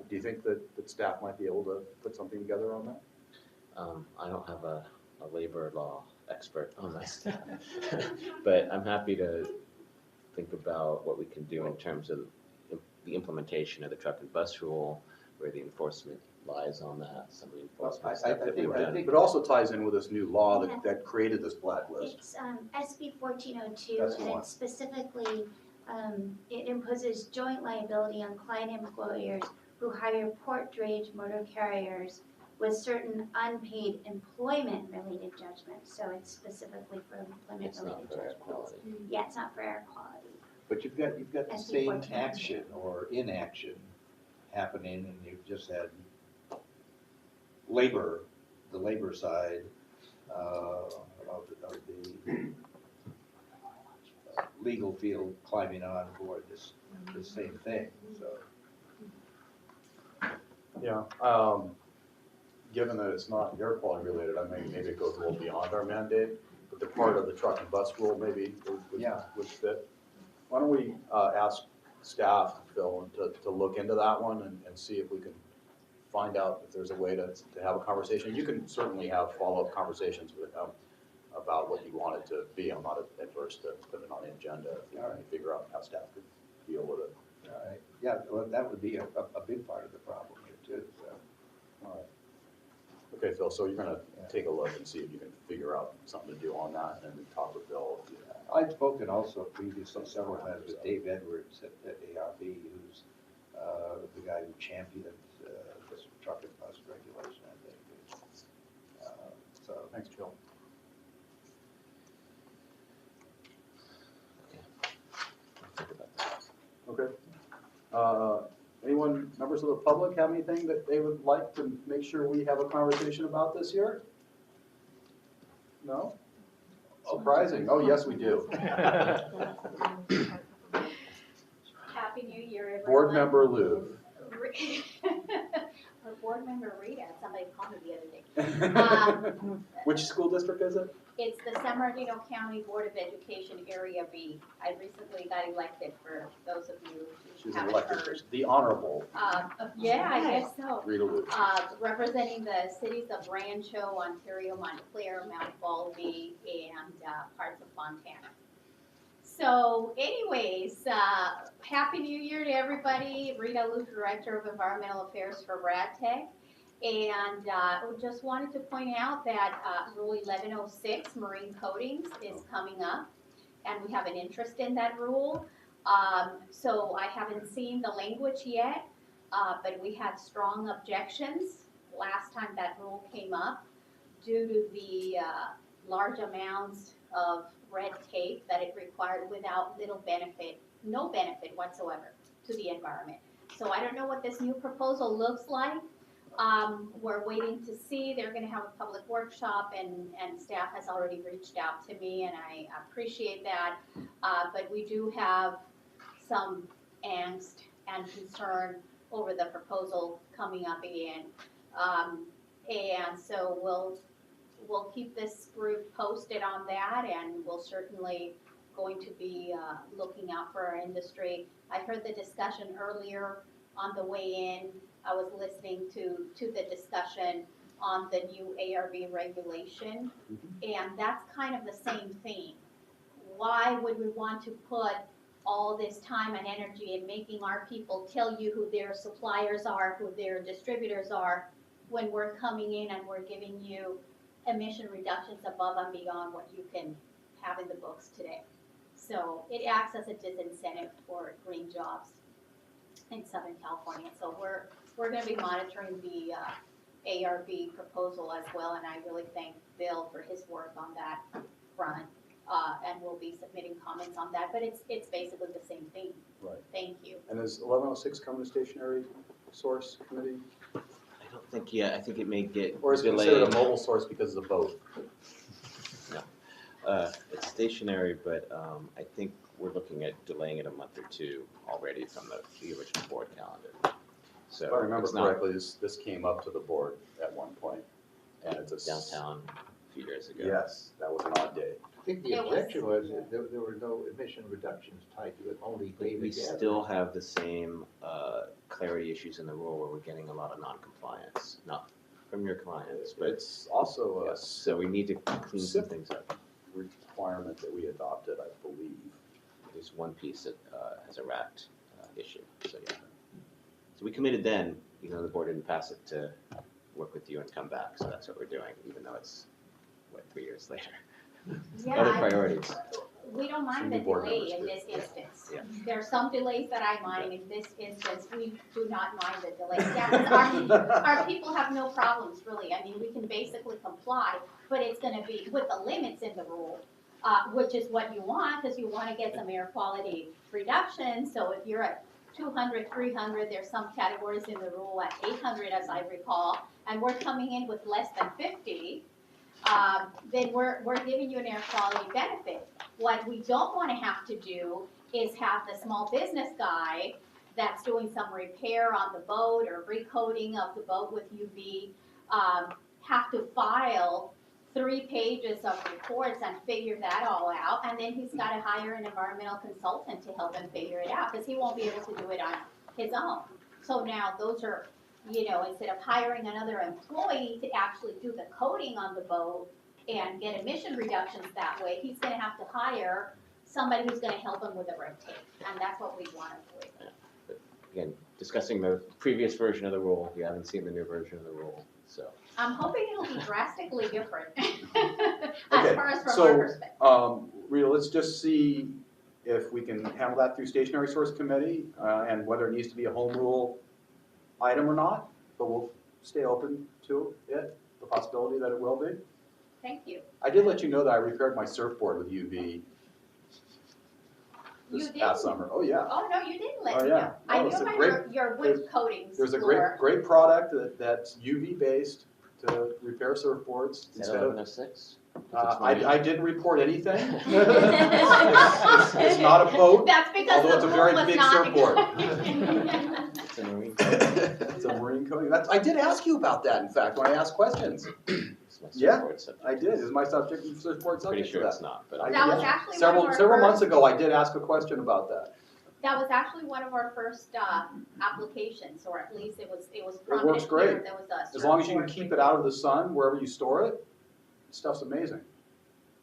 do you think that staff might be able to put something together on that? I don't have a labor law expert on my staff, but I'm happy to think about what we can do in terms of the implementation of the truck and bus rule, where the enforcement lies on that, some of the enforcement stuff that we've done. But it also ties in with this new law that created this blacklist. It's SB 1402, That's the and one. it's specifically, it imposes joint liability on client employers who hire port drayage motor carriers with certain unpaid employment-related judgments. So it's specifically for employment-related judgments. Yeah, it's not for air quality. But you've got the SB same 1402. action or inaction happening, and you've just had the labor side of the legal field climbing on board this same thing, so. Yeah, given that it's not air quality related, I mean, maybe it goes a little beyond our mandate, but the part of the truck and bus rule maybe would fit. Why don't we, ask staff, Phil, to look into that one and see if we can find out if there's a way to have a conversation. You can certainly have follow-up conversations with them about what you want it to be. I'm not adverse to put it on the agenda if you figure out how staff could deal with it. All right, yeah, well, that would be a big part of the problem here too, so. All right. Okay, Phil, so you're gonna take a look and see if you can figure out something to do on that and then talk with Bill. I've spoken also previously several times with Dave Edwards at ARB, who's the guy who champions this truck and bus regulation, I think. So. Thanks, Jill. Okay. Anyone, members of the public, have anything that they would like to make sure we have a conversation about this year? No? Surprising. Oh, yes, we do. Happy New Year, everyone. Board member Lou. Or board member Rita, somebody called me the other day. Which school district is it? It's the San Bernardino County Board of Education Area B. I recently got elected, for those of you who She's haven't elected, heard. the honorable Yeah, I guess so. Rita Lou. Representing the cities of Rancho, Ontario, Montclair, Mount Baldy, and parts of Montana. So anyways, Happy New Year to everybody. Rita Lou, Director of Environmental Affairs for RadTech. And just wanted to point out that Rule 1106, Marine Coatings, is coming up. And we have an interest in that rule. So I haven't seen the language yet, but we had strong objections last time that rule came up due to the large amounts of red tape that it required without little benefit, no benefit whatsoever to the environment. So I don't know what this new proposal looks like. We're waiting to see. They're going to have a public workshop, and staff has already reached out to me, and I appreciate that. But we do have some angst and concern over the proposal coming up again. And so we'll keep this group posted on that, and we'll certainly going to be looking out for our industry. I heard the discussion earlier on the way in. I was listening to the discussion on the new ARB regulation, and that's kind of the same thing. Why would we want to put all this time and energy in making our people tell you who their suppliers are, who their distributors are, when we're coming in and we're giving you emission reductions above and beyond what you can have in the books today? So it acts as a disincentive for green jobs in Southern California. So we're going to be monitoring the ARB proposal as well, and I really thank Bill for his work on that front. And we'll be submitting comments on that, but it's basically the same thing. Right. Thank you. And is 1106 coming to stationary source committee? I don't think yet. I think it may get Or is it delayed. considered a mobile source because of the boat? No. It's stationary, but I think we're looking at delaying it a month or two already from the original board calendar. So If I remember it's not correctly, this came up to the board at one point, and it's a downtown a few years ago. Yes, that was an odd day. I think the objection was that there were no emission reductions tied to it, only daily We gas. still have the same clarity issues in the rule where we're getting a lot of non-compliance, not from your clients, but It's also a so we need to clean some things up. requirement that we adopted, I believe. There's one piece that has a rat issue, so yeah. So we committed then, even though the board didn't pass it, to work with you and come back, so that's what we're doing, even though it's, 3 years later. Yeah, Other priorities. We don't mind the Some board delay in members this instance. Yeah. There are some delays that I mind. In this instance, we do not mind the delay. Yeah, 'cause our people have no problems, really. I mean, we can basically comply, but it's gonna be with the limits in the rule, which is what you want, because you want to get some air quality reduction. So if you're at 200, 300, there's some categories in the rule at 800, as I recall, and we're coming in with less than 50, then we're giving you an air quality benefit. What we don't wanna have to do is have the small business guy that's doing some repair on the boat or recoating of the boat with UV, have to file 3 pages of reports and figure that all out, and then he's gotta hire an environmental consultant to help him figure it out, because he won't be able to do it on his own. So now those are, instead of hiring another employee to actually do the coating on the boat and get emission reductions that way, he's gonna have to hire somebody who's gonna help him with the red tape, and that's what we want to avoid. Again, discussing the previous version of the rule, we haven't seen the new version of the rule, so. I'm hoping it'll be drastically different, Okay, as far as from so, our perspective. Rita, let's just see if we can handle that through Stationary Source Committee, and whether it needs to be a home rule item or not, but we'll stay open to it, the possibility that it will be. Thank you. I did let you know that I repaired my surfboard with UV this You past did? summer. Oh, yeah. Oh, no, you didn't let Oh, me yeah. know. I No, knew it's a about great- your wood coatings There's a for- great product that's UV-based to repair surfboards. Is that instead of 1106? I didn't report anything. It's not a boat, That's because although it's the a very rule was big not- surfboard. It's a marine coating. It's a marine coating. I did ask you about that, in fact, when I asked questions. It's my Yeah, surfboard subject. I did. Is my surfboard subject Pretty to sure that? it's not, but. I That was did. actually one Several of our several months first- ago, I did ask a question about that. That was actually one of our first applications, or at least it was It prominent works great. here. There was a As long as you can surfboard keep it out of the sun, wherever you store it, stuff's amazing.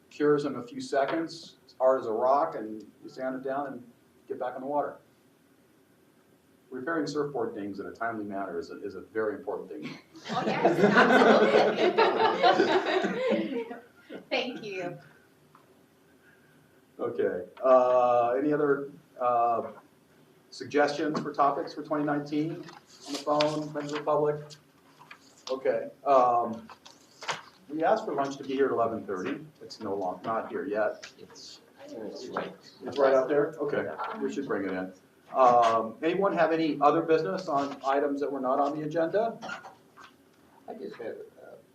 Cures in a few seconds, it's hard as a rock, and you sand it down and get back in the water. Repairing surfboard dings in a timely manner is a very important thing. Oh, yes, absolutely. Thank you. Okay, any other suggestions for topics for 2019 on the phone, members of the public? Okay, we asked for lunch to be here at 11:30. It's not here yet. It's right. It's right out there? Okay, we should bring it in. Anyone have any other business on items that were not on the agenda? I just had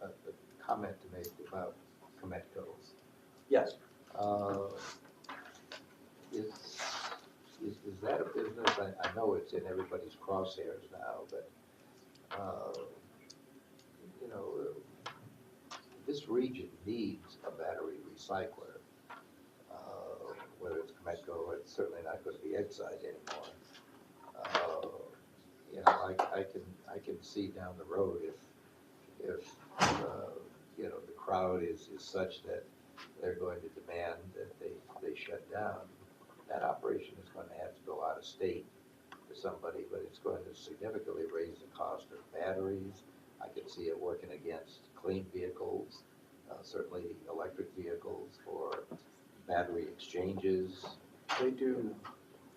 a comment to make about Cometco's. Yes. Is that a business? I know it's in everybody's crosshairs now, but, this region needs a battery recycler. Whether it's Cometco, it's certainly not going to be Exide anymore. I can see down the road if the crowd is such that they're going to demand that they shut down, that operation is going to have to go out of state to somebody, but it's going to significantly raise the cost of batteries. I can see it working against clean vehicles, certainly electric vehicles for battery exchanges. They do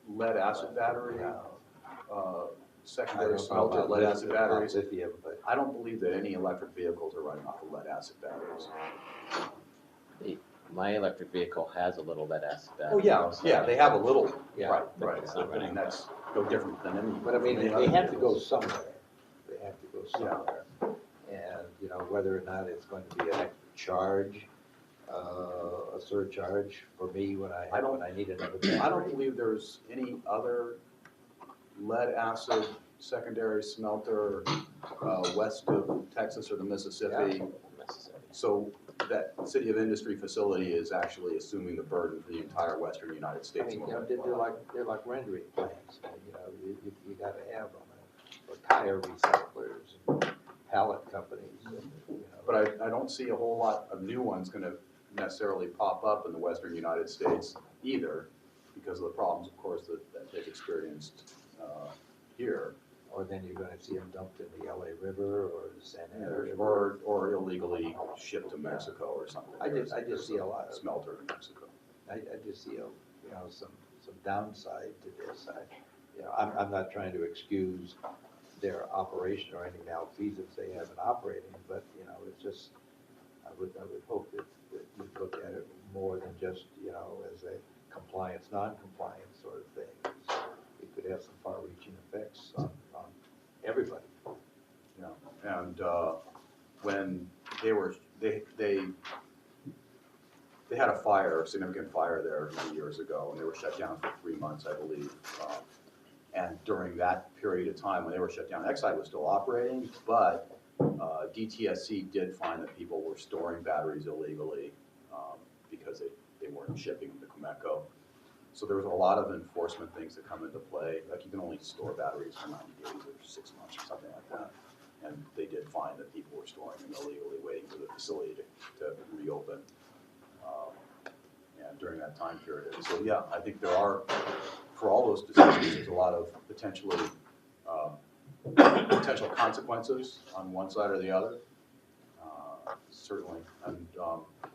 lead acid battery, secondary I don't know smelter about lead acid batteries. lithium, but I don't believe that any electric vehicles are running off of lead acid batteries. My electric vehicle has a little lead acid battery. Oh, yeah, yeah, they have a little, Yeah. right, But right, it's not running. and that's no different than any. But I mean, any they other have to go vehicles. somewhere. They have to go somewhere. And, whether or not it's going to be an extra charge, a surcharge for me when I need another battery. I don't believe there's any other lead acid secondary smelter west of Texas or the Mississippi. Necessary. So that City of Industry facility is actually assuming the burden for the entire western United I States. mean, they're like rendering plants, you gotta have them, or tire recyclers, and pallet companies, But I don't see a whole lot of new ones gonna necessarily pop up in the western United States either, because of the problems, of course, that they've experienced here. Or then you're gonna see them dumped in the LA River or the Santa Ana River. Or illegally shipped to Mexico or something. I just see a lot of smelter in Mexico. I just see some downside to this. I'm not trying to excuse their operation or any malfeasance they have in operating, but, it's just, I would hope that you'd look at it more than just, as a compliance, non-compliance sort of thing. It could have some far-reaching effects on everybody. And when they they had a fire, a significant fire there many years ago, and they were shut down for 3 months, I believe. And during that period of time, when they were shut down, Exide was still operating, but DTSC did find that people were storing batteries illegally because they weren't shipping them to Comeco. So there was a lot of enforcement things that come into play, like you can only store batteries for 90 days or 6 months or something like that. And they did find that people were storing them illegally, waiting for the facility to reopen. And during that time period. So yeah, I think there are, for all those decisions, there's a lot of potential consequences on one side or the other. Certainly, and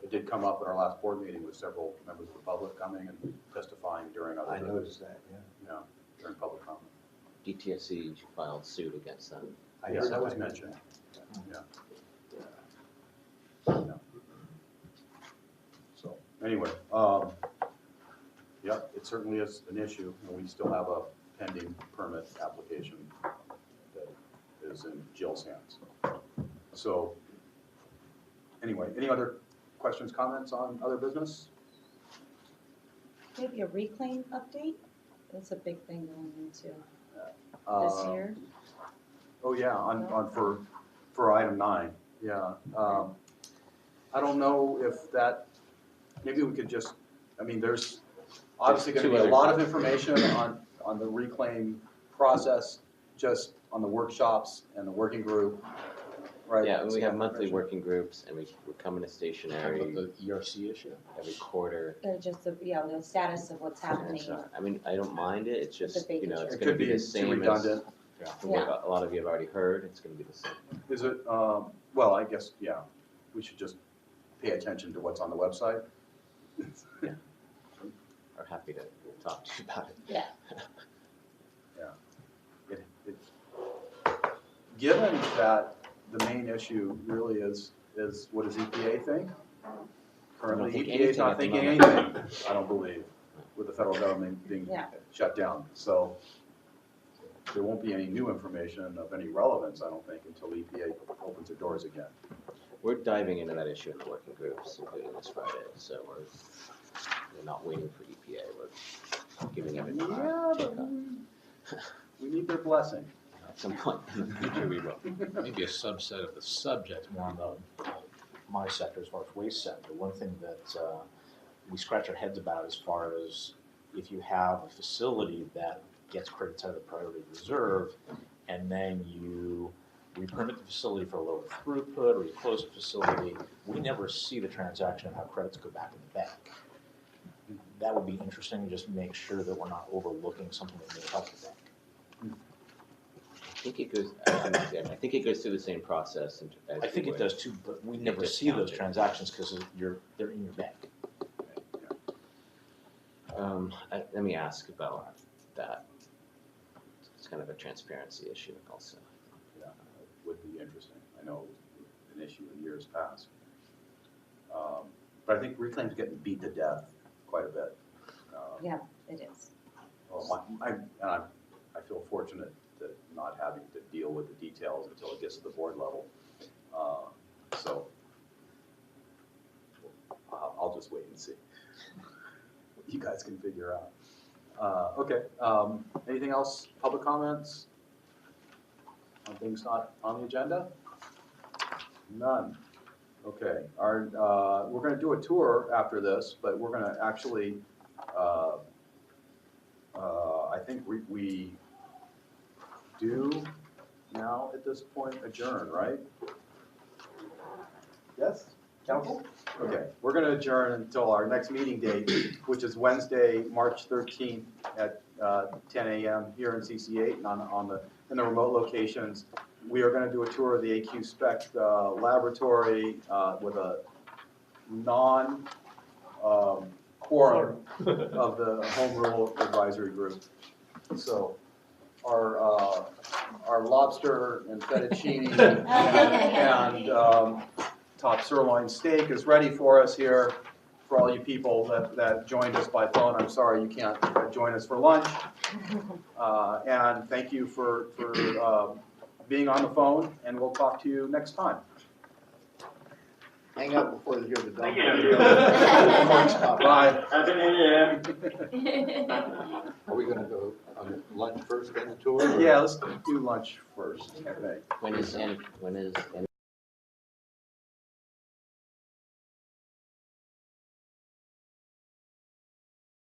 it did come up in our last board meeting with several members of the public coming and testifying during other. I noticed that, yeah. Yeah, during public comment. DTSC filed suit against them. Yes, that was mentioned. Yeah. So, anyway, yeah, it certainly is an issue, and we still have a pending permit application that is in Jill's hands. So, anyway, any other questions, comments on other business? Maybe a reclaim update? That's a big thing going into this year. Oh, yeah, for item 9, yeah. I don't know if that, maybe we could just, I mean, there's obviously going to be a lot of information on the reclaim process, just on the workshops and the working group, right? Yeah, we have monthly working groups, and we're coming to stationary. Talking about the ERC issue? Every quarter. Just the status of what's happening. So, I mean, I don't mind it, it's just, big it's It gonna could be be the too same as, redundant. from what a lot of you have already heard, it's gonna be the same. Is it, well, I guess, yeah, we should just pay attention to what's on the website. Yeah. We're happy to talk to you about it. Yeah. Yeah. Given that the main issue really is what does EPA think? Currently, think EPA is anything not at the thinking moment. anything, I don't believe, with the federal government being Yeah. shut down. So there won't be any new information of any relevance, I don't think, until EPA opens their doors again. We're diving into that issue in the working groups, including this Friday, so we're not waiting for EPA, we're giving them a Yeah, but we need their blessing. At some point in the future, we will. Maybe a subset of the subject, more on my sector as far as waste sector. One thing that we scratch our heads about as far as if you have a facility that gets credits out of the priority reserve, and then you re-permit the facility for a lower throughput, or you close the facility, we never see the transaction of how credits go back in the bank. That would be interesting, just make sure that we're not overlooking something that may help the bank. I think it goes, I think it goes through the same process. As I think we it would. does too, but we never see discount those it. transactions because they're in your bank. Let me ask about that. It's kind of a transparency issue also. Yeah, it would be interesting. I know it was an issue in years past. But I think reclaim's getting beat to death quite a bit. Yeah, it is. Well, I feel fortunate that not having to deal with the details until it gets to the board level. So I'll just wait and see what you guys can figure out. Okay, anything else? Public comments on things not on the agenda? None. Okay, we're going to do a tour after this, but we're going to actually, I think we do now at this point adjourn, right? Yes, council? Okay, we're going to adjourn until our next meeting date, which is Wednesday, March 13th at 10 a.m. here in CC8 and in the remote locations. We are going to do a tour of the AQ Spec laboratory with a non-quorum of the Home Rule Advisory Group. So our lobster and fettuccine and top sirloin steak is ready for us here. For all you people that joined us by phone, I'm sorry you can't join us for lunch. And thank you for being on the phone, and we'll talk to you next time. hang out before they hear the dog. Thank you. Bye. Happy New Year. Are we gonna go on lunch first, then the tour? or- Yeah, let's do lunch first. Okay. When is